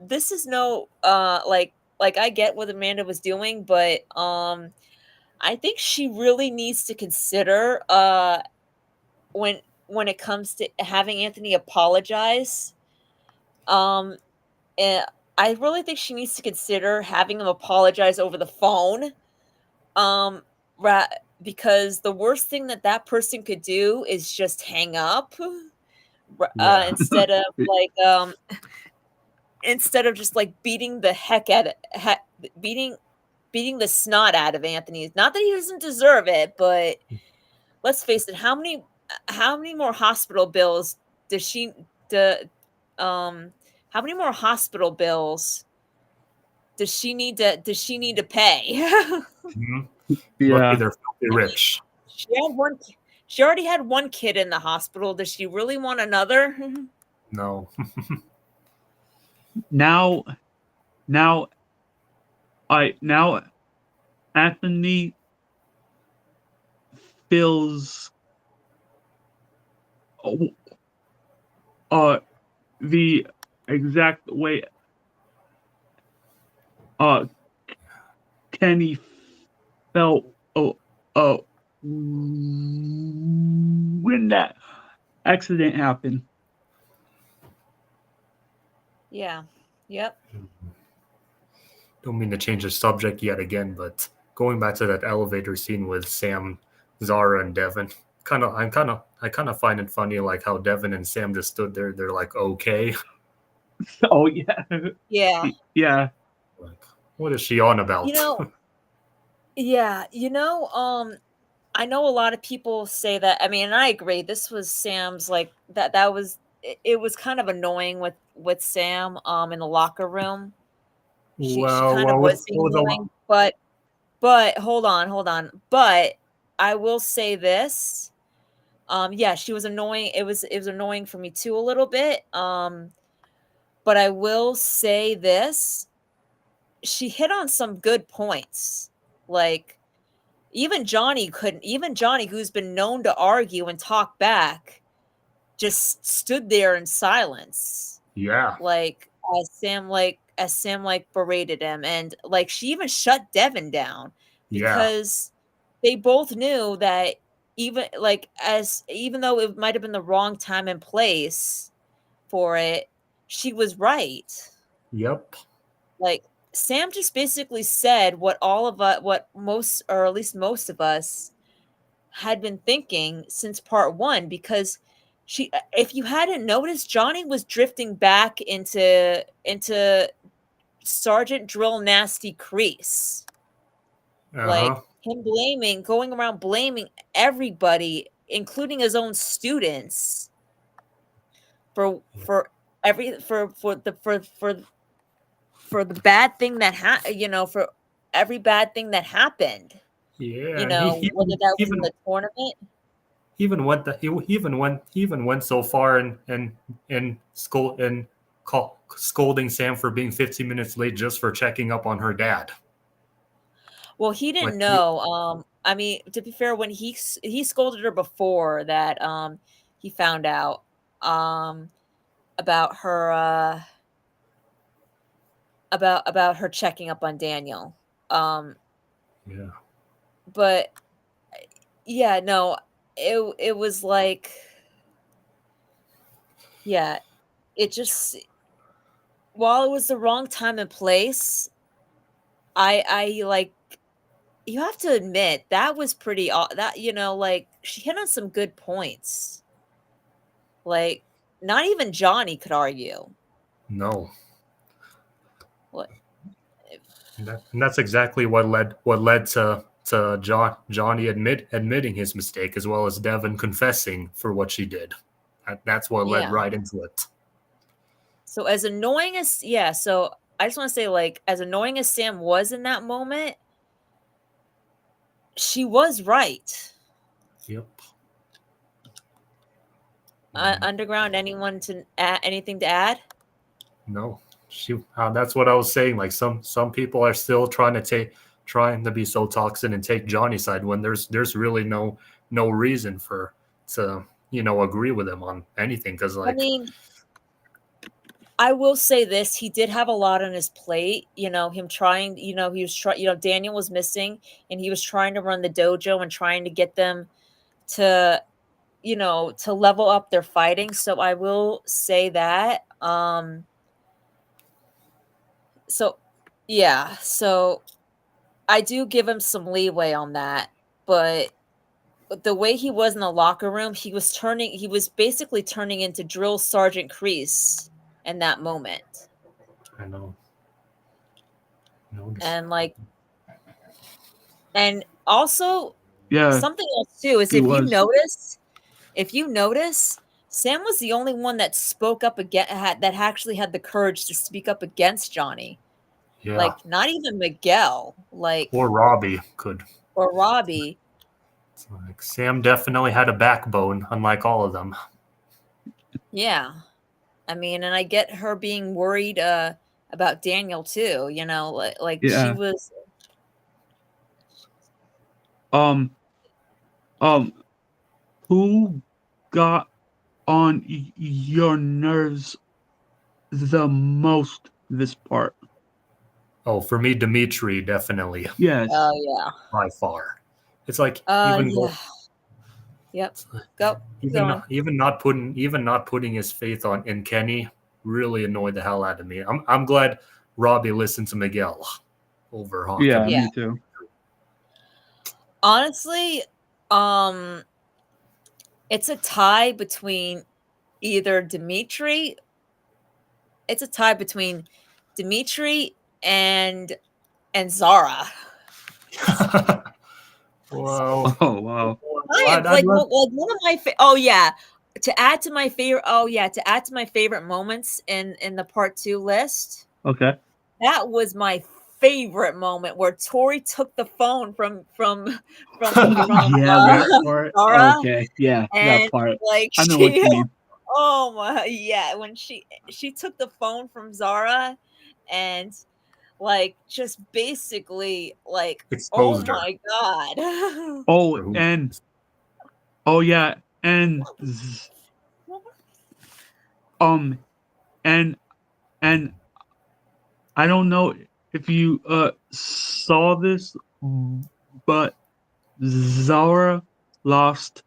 this is no like I get what Amanda was doing, but I think she really needs to consider when it comes to having Anthony apologize. Um, and I really think she needs to consider having him apologize over the phone. Um, ra- because the worst thing that person could do is just hang up, Yeah. instead of just like beating the heck out of beating the snot out of Anthony. Not that he doesn't deserve it, but let's face it, how many more hospital bills does she the how many more hospital bills does she need to pay? Mhm. Yeah. Lucky they're filthy rich. She already had one kid in the hospital. Does she really want another? No. Now Anthony feels the exact way Kenny felt when that accident happened. Yeah. Yep. Don't mean to change the subject yet again, but going back to that elevator scene with Sam, Zara, and Devin, I kind of find it funny, like how Devin and Sam just stood there. They're like, okay, Oh yeah. Yeah. Yeah. like, what is she on about? You know, yeah, I know a lot of people say that. I mean, and I agree. This was Sam's like that was it was kind of annoying with Sam in the locker room. She kind of was being annoying, but hold on. But I will say this. Yeah, she was annoying. It was annoying for me too a little bit. But I will say this. She hit on some good points. Like even Johnny, who's been known to argue and talk back, just stood there in silence. Yeah, Like as Sam berated him, and like she even shut Devin down yeah, because they both knew that even though it might have been the wrong time and place for it, she was right. yep, Like Sam just basically said what all of us, what most, or at least most of us, had been thinking since part one. Because if you hadn't noticed, Johnny was drifting back into Sergeant Drill Nasty Crease, uh-huh, like him going around blaming everybody, including his own students, for every for the bad thing that for every bad thing that happened. yeah, and he Whether that was in the tournament. he even went so far and scolding Sam for being 15 minutes late just for checking up on her dad. Well, he Like, didn't know. I mean, to be fair, when he scolded her before that, he found out about her about her checking up on Daniel. yeah, But yeah, no, it was like, yeah, it just, while it was the wrong time and place, I like, you have to admit that was pretty that like she hit on some good points. Like not even Johnny could argue. no. What? And that's exactly what led to Johnny admitting his mistake, as well as Devin confessing for what she did. That's what led Yeah. right into it. So as annoying as, yeah, so I just want to say, like, as annoying as Sam was in that moment, she was right. Yep. Underground, anyone to add anything to add? No, that's what I was saying. Like some people are still trying to be so toxic and take Johnny's side when there's really no reason to agree with him on anything, because I mean, I will say this, he did have a lot on his plate, him trying, he was trying, Daniel was missing and he was trying to run the dojo and trying to get them to, to level up their fighting. So I will say that. So yeah, so I do give him some leeway on that, but the way he was in the locker room, he was basically turning into Drill Sergeant Kreese in that moment. I know. And like, and also Yeah. something else too is He was. if you notice, Sam was the only one that spoke up that actually had the courage to speak up against Johnny. Yeah. Like not even Miguel, like Or Robbie could. or Robbie. It's like Sam definitely had a backbone, unlike all of them. Yeah. I mean, and I get her being worried about Daniel too, you know, like she Yeah. was Um, who got on your nerves the most this part? Oh, for me, Dimitri definitely Yes. yeah. by far. It's like even Yeah. Yep. Go. even not putting his faith in Kenny really annoyed the hell out of me. I'm glad Robbie listened to Miguel over Hawk. Yeah, Yeah. me too. Honestly, it's a tie between either Dimitri. It's a tie between Dimitri and Zara. Wow. Oh wow. One of my to add to my favorite moments in the part 2 list. Okay. That was my favorite moment where Tori took the phone from Yeah, that part. Zara, Okay. Yeah, and that part. like I know what you mean. oh my, yeah, when she took the phone from Zara and like just basically like Exposed her. my god. Oh, For who- and oh yeah, and and and I don't know if you saw this, but Zara lost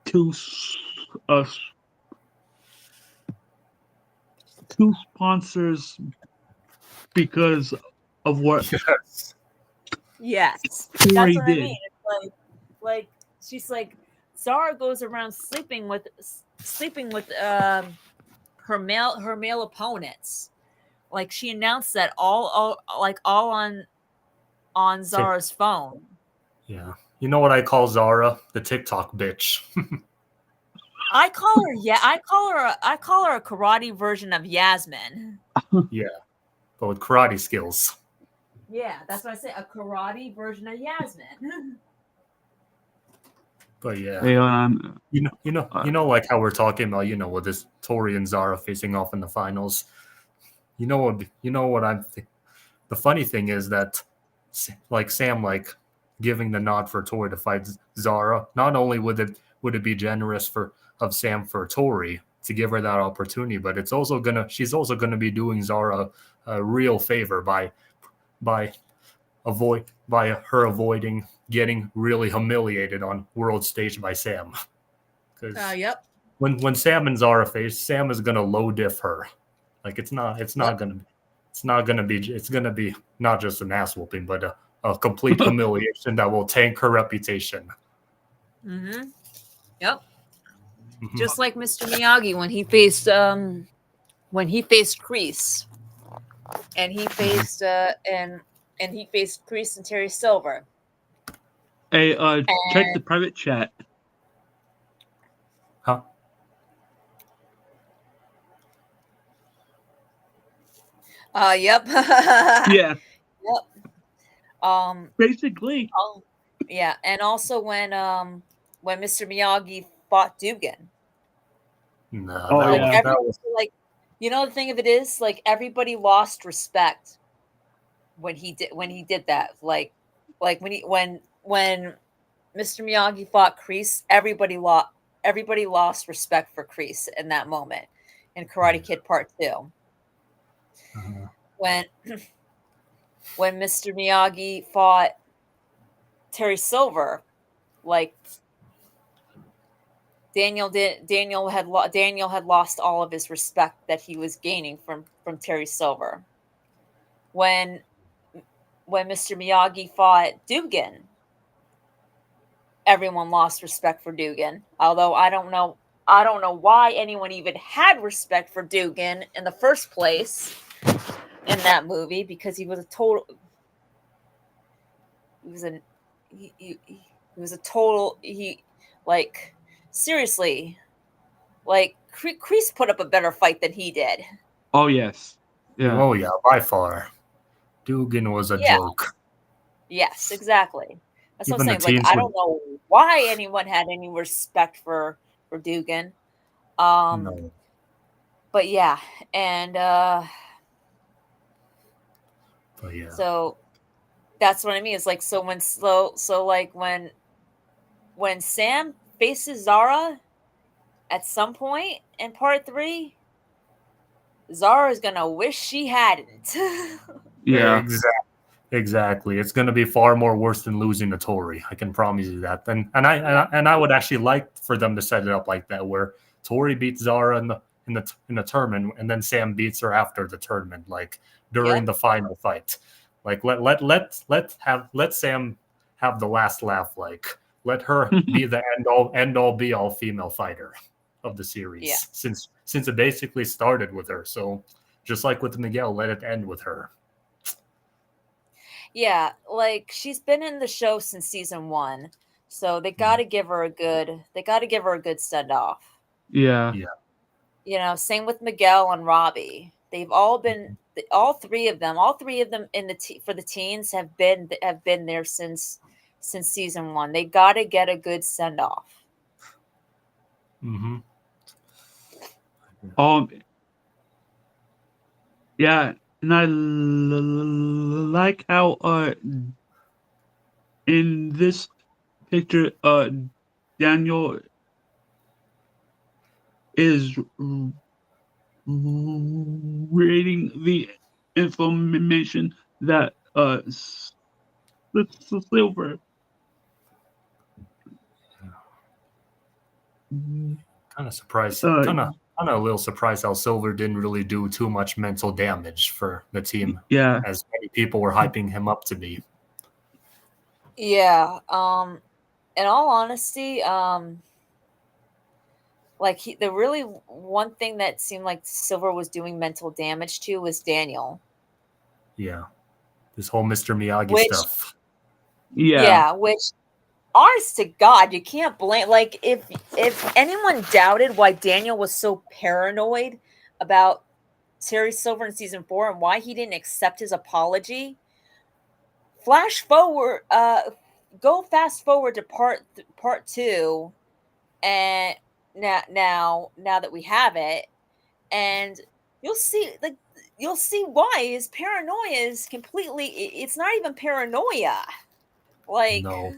two two sponsors because of what Yes. Yes, Tori that's what I did. mean. It's like she's like Zara goes around sleeping with her male opponents. Like she announced that all on Zara's phone. Yeah. You know what I call Zara? The TikTok bitch. I call her a karate version of Yasmin. Yeah. But with karate skills. Yeah, that's what I say. A karate version of Yasmin. But yeah. Hey, You know, like how we're talking about, with this Tori and Zara facing off in the finals. You know what the funny thing is that like Sam giving the nod for Tori to fight Zara. Not only would it be generous of Sam for Tori to give her that opportunity, but she's also gonna be doing Zara a real favor by her avoiding getting really humiliated on world stage by Sam. Because Yep. when Sam and Zara face, Sam is gonna low diff her. Like it's gonna be not just an ass whooping, but a complete humiliation that will tank her reputation. Mm-hmm. Yep. Mhm. Just like Mr. Miyagi when he faced Kreese, and he faced and he faced Kreese and Terry Silver. Hey, check the private chat. Huh? Yep. Yeah, Yep. basically. Yeah, and also when Mr. Miyagi fought Dugan. No, Oh, yeah. that was Like, you know, the thing of it is, like, everybody lost respect when he did that. Like when Mr. Miyagi fought Kreese, everybody lost respect for Kreese in that moment in Karate Kid Part 2. When Mr. Miyagi fought Terry Silver, like Daniel had lost all of his respect that he was gaining from Terry Silver. When Mr. Miyagi fought Dugan, everyone lost respect for Dugan. Although I don't know why anyone even had respect for Dugan in the first place in that movie, because he was a total like seriously, like Kreese put up a better fight than he did. Oh yes. Yeah. Oh yeah, by far. Dugan was a Yeah. joke. Yes, exactly. That's what I'm Even the saying. Like, teens I would don't know why anyone had any respect for Dugan. no. But yeah, and But yeah. so that's what I mean. It's like so like when Sam faces Zara at some point in part 3, Zara is gonna wish she hadn't. Yeah. Exactly. It's going to be far more worse than losing to Tori. I can promise you that. And I would actually like for them to set it up like that, where Tori beats Zara in the tournament, and then Sam beats her after the tournament, like during Yep. the final fight. Like let Sam have the last laugh. Like let her be the end all be all female fighter of the series. Yeah. Since it basically started with her. So just like with Miguel, let it end with her. Yeah, like she's been in the show since season 1, so they got to give her a good send off. Yeah. You know, same with Miguel and Robbie. They've all been all three of them in for the teens have been there since season 1. They got to get a good send off. Mm-hmm. Yeah, and I like how in this picture Daniel is reading the information that Silver Kind of surprised. uh Kind of a little surprised how Silver didn't really do too much mental damage for the team, yeah as many people were hyping him up to be. Yeah, in all honesty, like the really one thing that seemed like Silver was doing mental damage to was Daniel. Yeah, this whole Mr. Miyagi Which stuff. yeah, which honest to God, you can't blame. Like if anyone doubted why Daniel was so paranoid about Terry Silver in season 4 and why he didn't accept his apology, flash forward, go fast forward to part 2, and now that we have it, and you'll see why his paranoia is completely. It's not even paranoia. Like, No.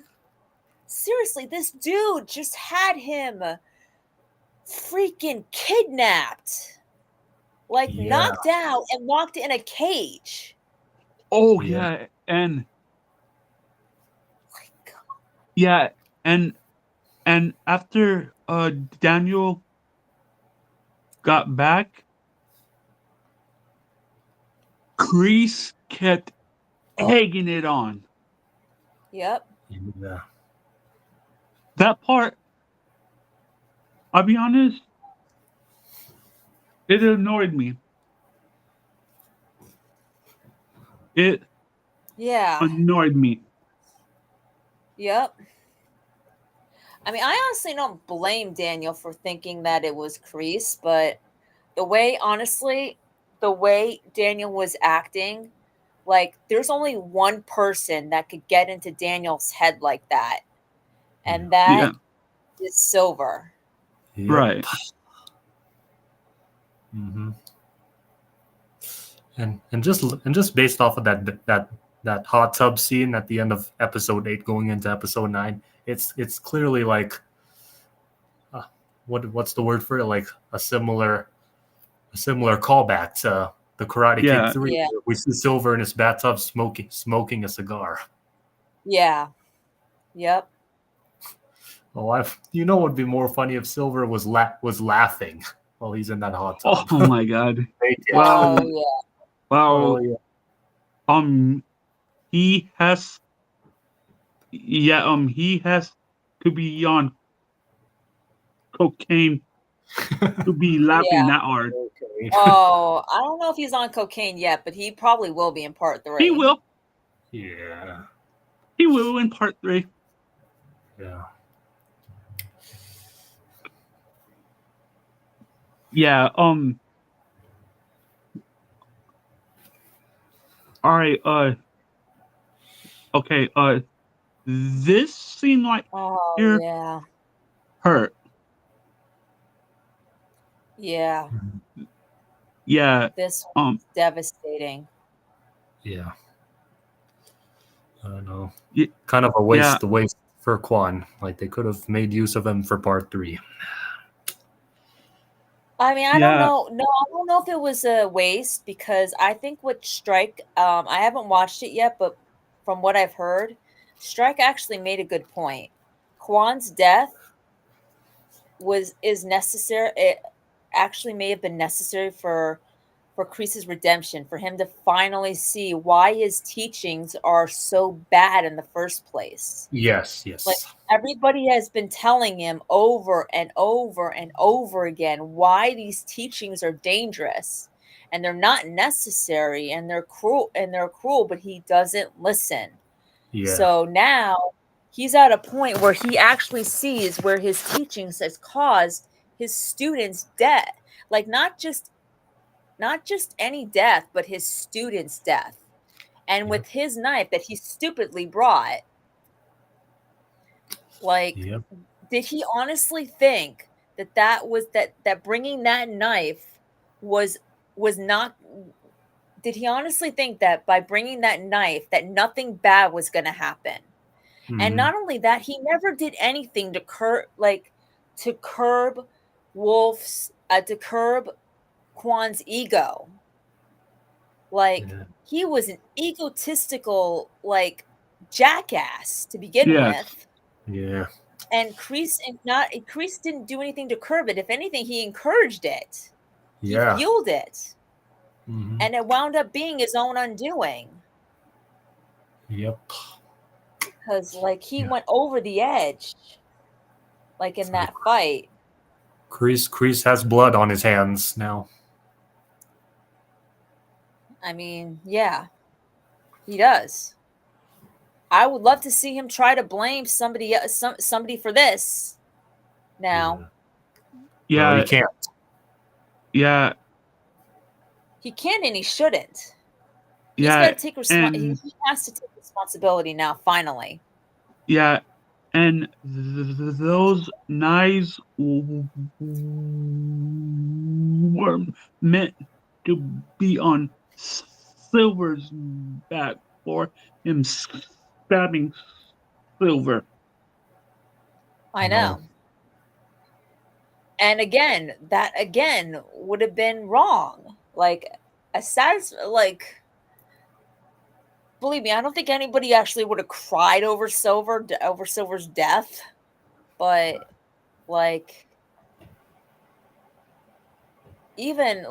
seriously, this dude just had him freaking kidnapped, like Yeah. knocked out and locked in a cage. oh Yeah. and Like, yeah and after Daniel got back, Kreese kept egging it on. yep. Yeah. That part, I'll be honest, it annoyed me. It Yeah. annoyed me. Yep. I mean, I honestly don't blame Daniel for thinking that it was Kreese, but honestly, the way Daniel was acting, like there's only one person that could get into Daniel's head like that, and that Yeah, is Silver. Yep. right. Mm-hmm. And just based off of that hot tub scene at the end of episode 8 going into episode 9, it's clearly like what's the word for it, like a similar callback to the Karate Yeah. Kid 3. Yeah. We see Silver in his bathtub smoking a cigar. Yeah. Yep. Oh, you know what would be more funny if Silver was laughing while he's in that hot tub. Oh my god. Oh Wow. yeah. Wow. Oh, yeah. He has he has to be on cocaine to be laughing Yeah. that hard. Okay. Oh, I don't know if he's on cocaine yet, but he probably will be in part 3. He will. Yeah. He will in part 3. Yeah. Yeah, All right. Okay. This seemed like Oh here yeah, hurt. yeah. Yeah. This Um. was devastating. Yeah. I don't know. y- Kind of a Yeah. waste for Quan. Like they could have made use of him for part 3. I mean, I don't Yeah. know. No, I don't know if it was a waste because I think with Strike, I haven't watched it yet, but from what I've heard, Strike actually made a good point. Kwan's death is necessary. It actually may have been necessary for Kreese's redemption, for him to finally see why his teachings are so bad in the first place. Yes, Like yes. everybody has been telling him over and over and over again why these teachings are dangerous and they're not necessary and they're cruel, but he doesn't listen. Yeah. So now he's at a point where he actually sees where his teachings has caused his students' death. Like not just any death, but his students' death. And Yep. with his knife that he stupidly brought, like Yep. did he honestly think that bringing that knife was not did he honestly think that by bringing that knife that nothing bad was going to happen? And Mhm. not only that, he never did anything to curb to curb Kwan's ego. Like Yeah. he was an egotistical jackass to begin Yes. with. Yeah. And Kreese didn't do anything to curb it. If anything, he encouraged it. He Yeah. fueled it. Mhm. And it wound up being his own undoing. Yep. Because he Yeah. went over the edge. Like in So that fight. Kreese has blood on his hands now. I mean, yeah. He does. I would love to see him try to blame somebody for this. Now. Yeah. Well, he can't. Yeah. He can and he shouldn't. He's Yeah. got to take And he has to take responsibility now, finally. yeah. And those knives were meant to be on Silver's back for him stabbing Silver. I No. know. And again, that again would have been wrong. Believe me, I don't think anybody actually would have cried over Silver's death, but even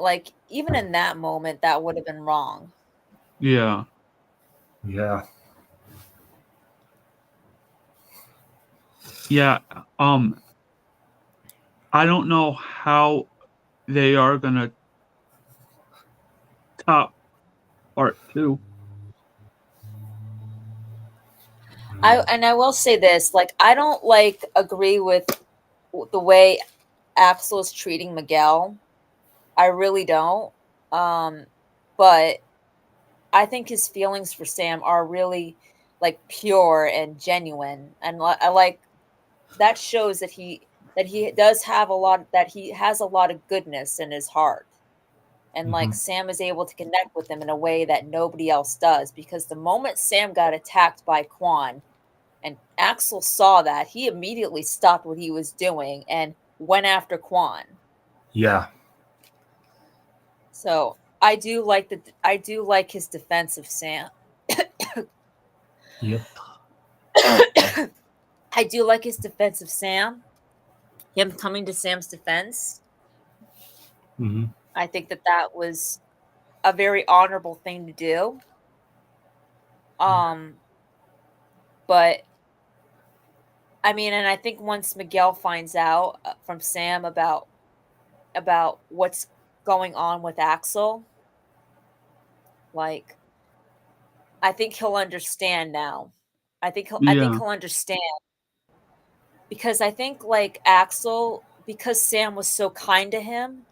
in that moment, that would have been wrong. Yeah. Yeah. Yeah. I don't know how they are gonna top part 2. I will say this, I don't agree with the way Axel is treating Miguel. I really don't. But I think his feelings for Sam are really pure and genuine, and I like that shows that he has a lot of goodness in his heart. And Mhm. Sam is able to connect with him in a way that nobody else does, because the moment Sam got attacked by Quan and Axel saw that, he immediately stopped what he was doing and went after Quan. Yeah. So I do like his defense of Sam. Yep. I do like his defense of Sam. Him coming to Sam's defense. Hmm. I think that was a very honorable thing to do. But I mean, and I think once Miguel finds out from Sam about what's going on with Axel, I think he'll understand now. I think Yeah. he'll understand, because I think Axel, because Sam was so kind to him,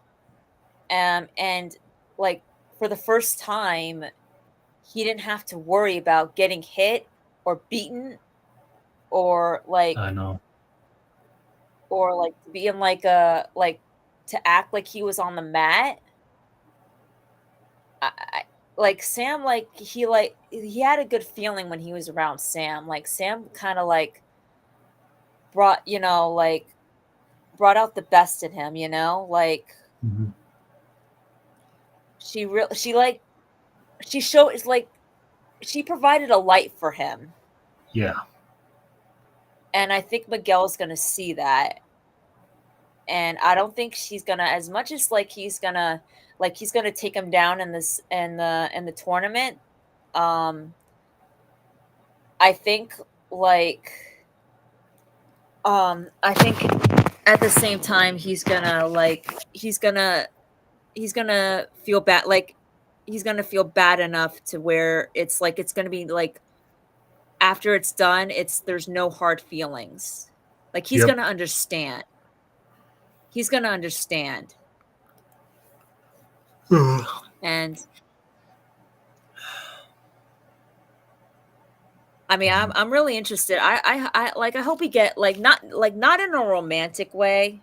and for the first time he didn't have to worry about getting hit or beaten or like I know. being to act like he was on the mat. Like Sam, he had a good feeling when he was around Sam. Like Sam kind of brought brought out the best in him, like Mhm. she she provided a light for him. Yeah. And I think Miguel's gonna see that. And I don't think she's gonna, as much as he's gonna take him down in the tournament. I think I think at the same time he's gonna feel bad, he's gonna feel bad enough to where it's gonna be after it's done, there's no hard feelings. He's Yep. gonna understand. He's gonna understand. And I mean, I'm really interested. I hope we get not in a romantic way,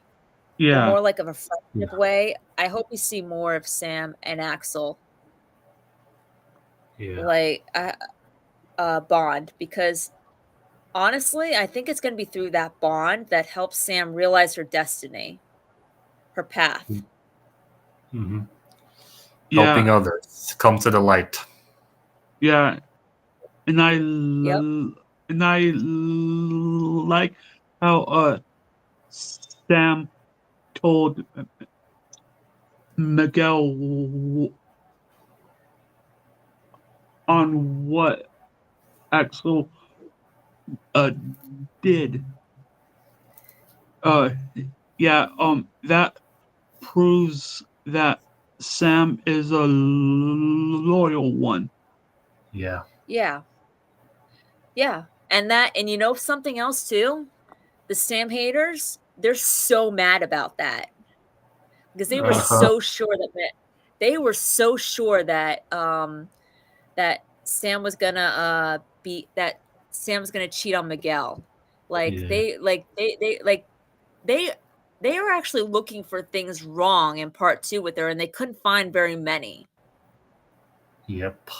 but Yeah. more like of a friendship way. I hope we see more of Sam and Axel Yeah. bond, because honestly, I think it's going to be through that bond that helps Sam realize her destiny, her path. Mm-hmm. Yeah. Helping others come to the light. Yeah. And I Yep. like how Sam told Miguel on what Axel did. Yeah, that proves that Sam is a loyal one. Yeah. Yeah. And something else too, the Sam haters, they're so mad about that, because they were so sure that that Sam was gonna cheat on Miguel. Yeah. They were actually looking for things wrong in part 2 with her, and they couldn't find very many. Yep.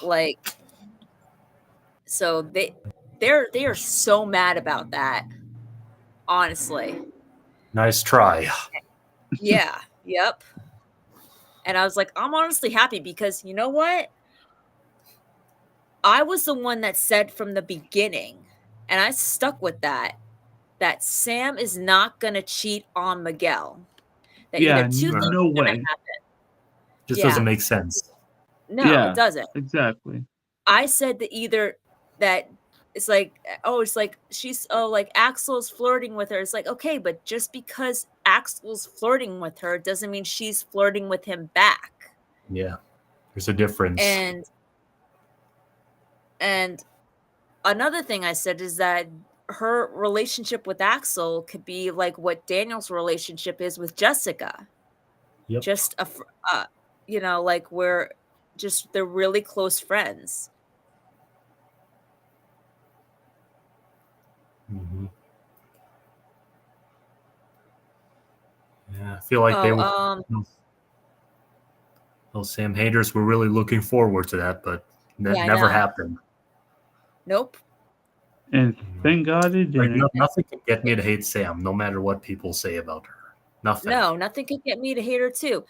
So they are so mad about that. Honestly. Nice try. Yeah. Yep. And I was like, I'm honestly happy, because you know what? I was the one that said from the beginning, and I stuck with that Sam is not going to cheat on Miguel. That Yeah, either two things no are going way. to happen. Just Yeah. doesn't make sense. No, Yeah. it doesn't. Exactly. I said that either that it's she's Axel's flirting with her. It's like, okay, but just because Axel's flirting with her doesn't mean she's flirting with him back. Yeah. There's a difference. And another thing I said is that her relationship with Axel could be like what Daniel's relationship is with Jessica. Yep. Just where just they're really close friends. Mm-hmm. Yeah, I feel like those Sam haters were really looking forward to that, but that never happened. Nope. And thank God it didn't. Nothing can get me to hate Sam, no matter what people say about her. Nothing. No, nothing can get me to hate her too.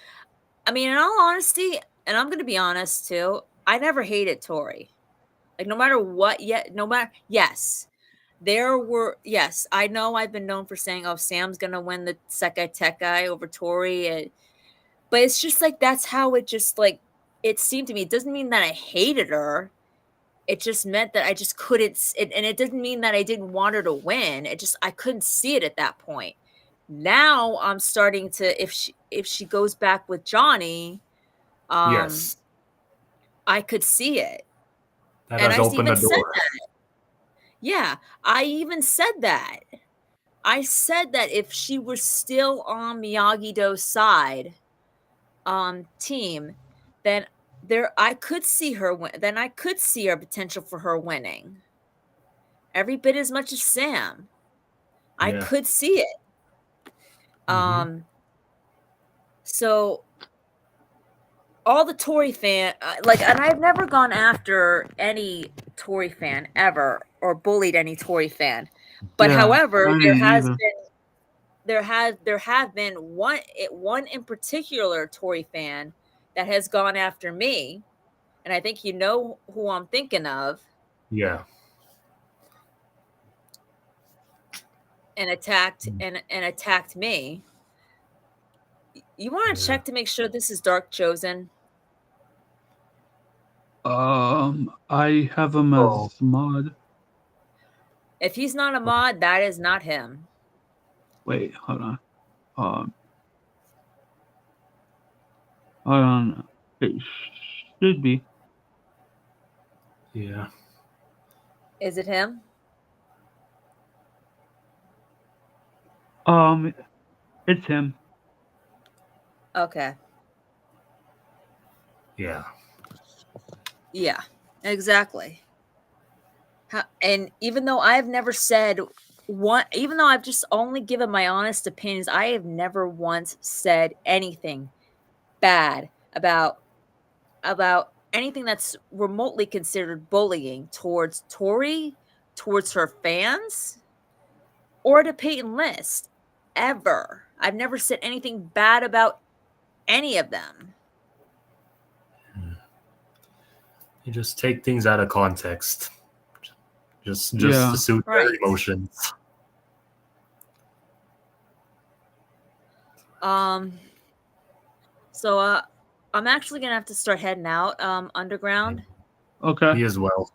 I mean, in all honesty, and I'm going to be honest too, I never hated Tori. No matter what, yes. I know I've been known for saying, oh, Sam's going to win the Sekai Tekai over Tori. But it's just that's how it just it seemed to me. It doesn't mean that I hated her. It just meant that I just couldn't, and it didn't mean that I didn't want her to win. I couldn't see it at that point. Now I'm starting to, if she goes back with Johnny, yes, I could see it. That has opened the door. Yeah, I even said that. I said that if she were still on Miyagi-Do's side, team, then I could see her win. Then I could see her potential for her winning. Every bit as much as Sam. I Yeah. could see it. Mhm. So all the Tory fan, and I've never gone after any Tory fan ever or bullied any Tory fan. But Yeah, however, I there didn't has either. been there have been one in particular Tory fan that has gone after me, and I think you know who I'm thinking of, Yeah. and attacked me. You want to Yeah. check to make sure this is Dark Chosen? I have him Oh. as mod. If he's not a mod, that is not him. Wait, hold on. Um, hold on. It should be. Yeah. Is it him? It's him. Okay. Yeah. Yeah, exactly. And even though I've never said even though I've just only given my honest opinions, I have never once said anything bad about anything that's remotely considered bullying towards Tori, towards her fans, or to Peyton List. Ever. I've never said anything bad about any of them. You just take things out of context. Just Yeah. to suit their Right. emotions. So I'm actually gonna have to start heading out. Underground. Okay. Me as well.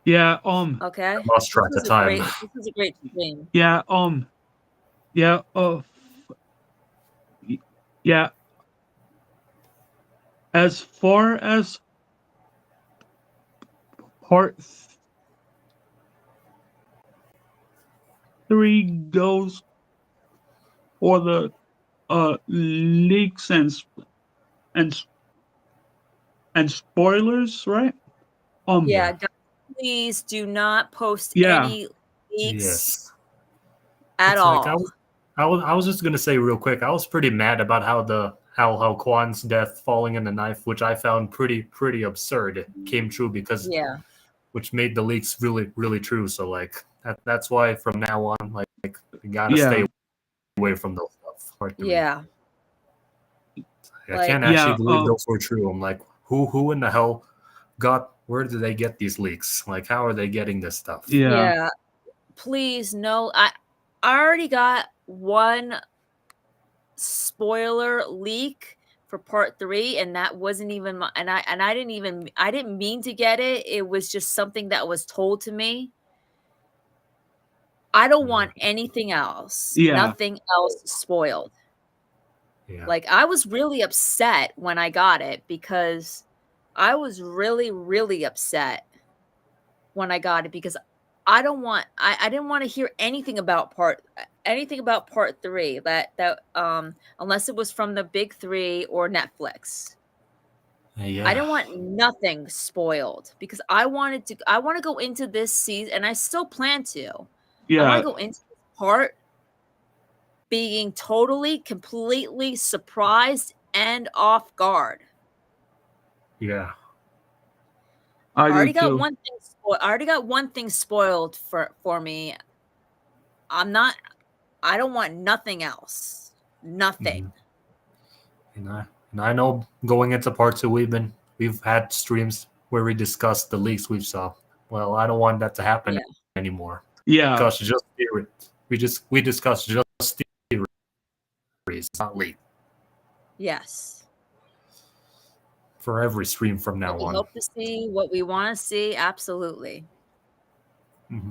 Yeah. Okay. I lost track of time. This is a great stream. Yeah. Yeah. Yeah. As far as part 3 goes, for the leaks and and spoilers, right? Yeah, guys, please do not post Yeah. any leaks Yes. at It's like all. I was just gonna say real quick. I was pretty mad about how Kwan's death falling in the knife, which I found pretty absurd, came true because Yeah. which made the leaks really true. So like that's why from now on, like you gotta Yeah. stay away from those stuff. Part 3. Yeah. I Like- can't actually Yeah, believe those were true. I'm like, who in the hell where did they get these leaks? Like, how are they getting this stuff? Yeah. Please no. I already got one spoiler leak for part 3, and that wasn't even I didn't mean to get it. It was just something that was told to me. I don't want anything else. Yeah. Nothing else spoiled. Yeah. Like, I was really upset when I got it because I was really upset when I got it because I didn't want to hear anything about part 3 that unless it was from the big 3 or Netflix. Yeah. I didn't want nothing spoiled because I want to go into this season, and I still plan to. I Yeah. want to go into this part being totally, completely surprised and off guard. Yeah. I already do got too. one thing. I already got one thing spoiled for me. I don't want nothing else. Nothing. And I know going into part 2, we've had streams where we discussed the leaks we saw. Well, I don't want that to happen anymore. Yeah. Because just theories. We discussed just theories, not leaks. Yes. For every stream from now We on. hope to see what we want to see. Absolutely. Mm-hmm.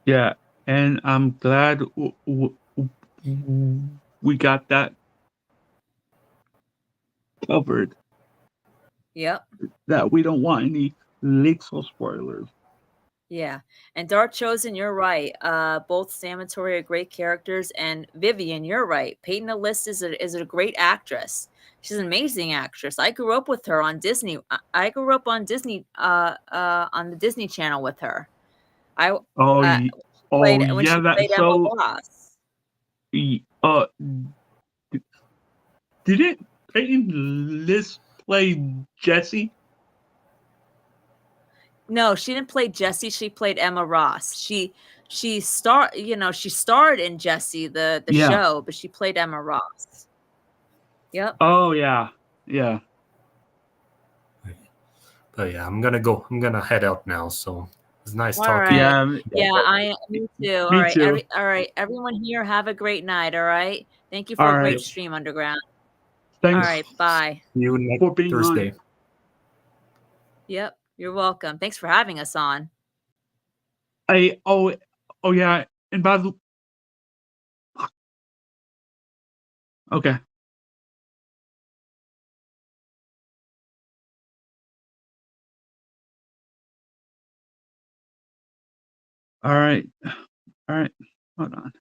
Yeah, and I'm glad we got that covered. Yep. That we don't want any leaks or spoilers. Yeah, and Dark Chosen, you're right. Both Sam and Tori are great characters, and Vivian, you're right. Peyton List is a great actress. She's an amazing actress. I grew up with her on Disney. I grew up on Disney, on the Disney Channel with her. I Oh, played when yeah, she that's played Emma so. Ross. Didn't Peyton List play Jesse? No, she didn't play Jessie. She played Emma Ross. She starred in Jessie the Yeah. show, but she played Emma Ross. Yep. Oh yeah, yeah. But yeah, I'm gonna head out now. So it's nice All talking. right. Yeah, Me too. All me right. too. All right. Everyone here, have a great night. All right. Thank you for All a great right. stream, Underground. Thanks All right. Bye. See you next for being Thursday. on. Yep. You're welcome. Thanks for having us on. Oh yeah, and by the okay. All right. All right. Hold on.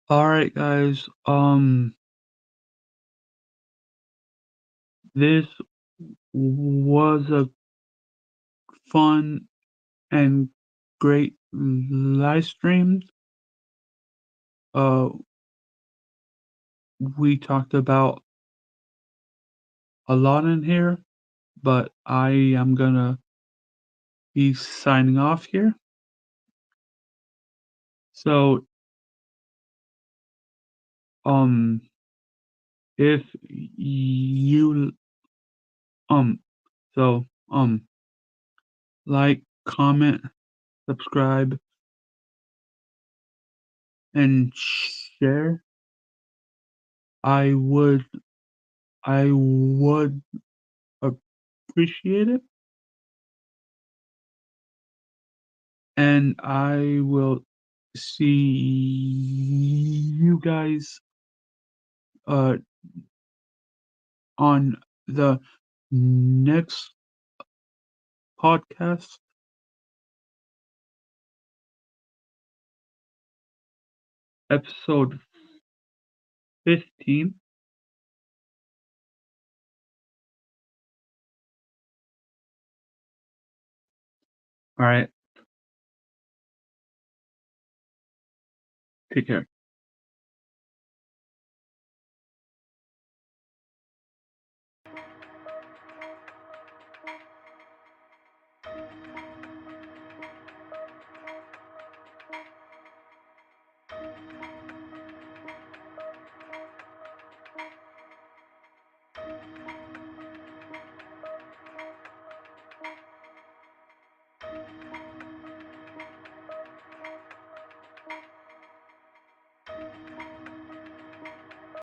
All right, guys. This was a fun and great live stream. We talked about a lot in here, but I am gonna be signing off here. So, if you so like, comment, subscribe, and share. I would appreciate it. And I will see you guys on the next podcast, episode 15. All right. Take care.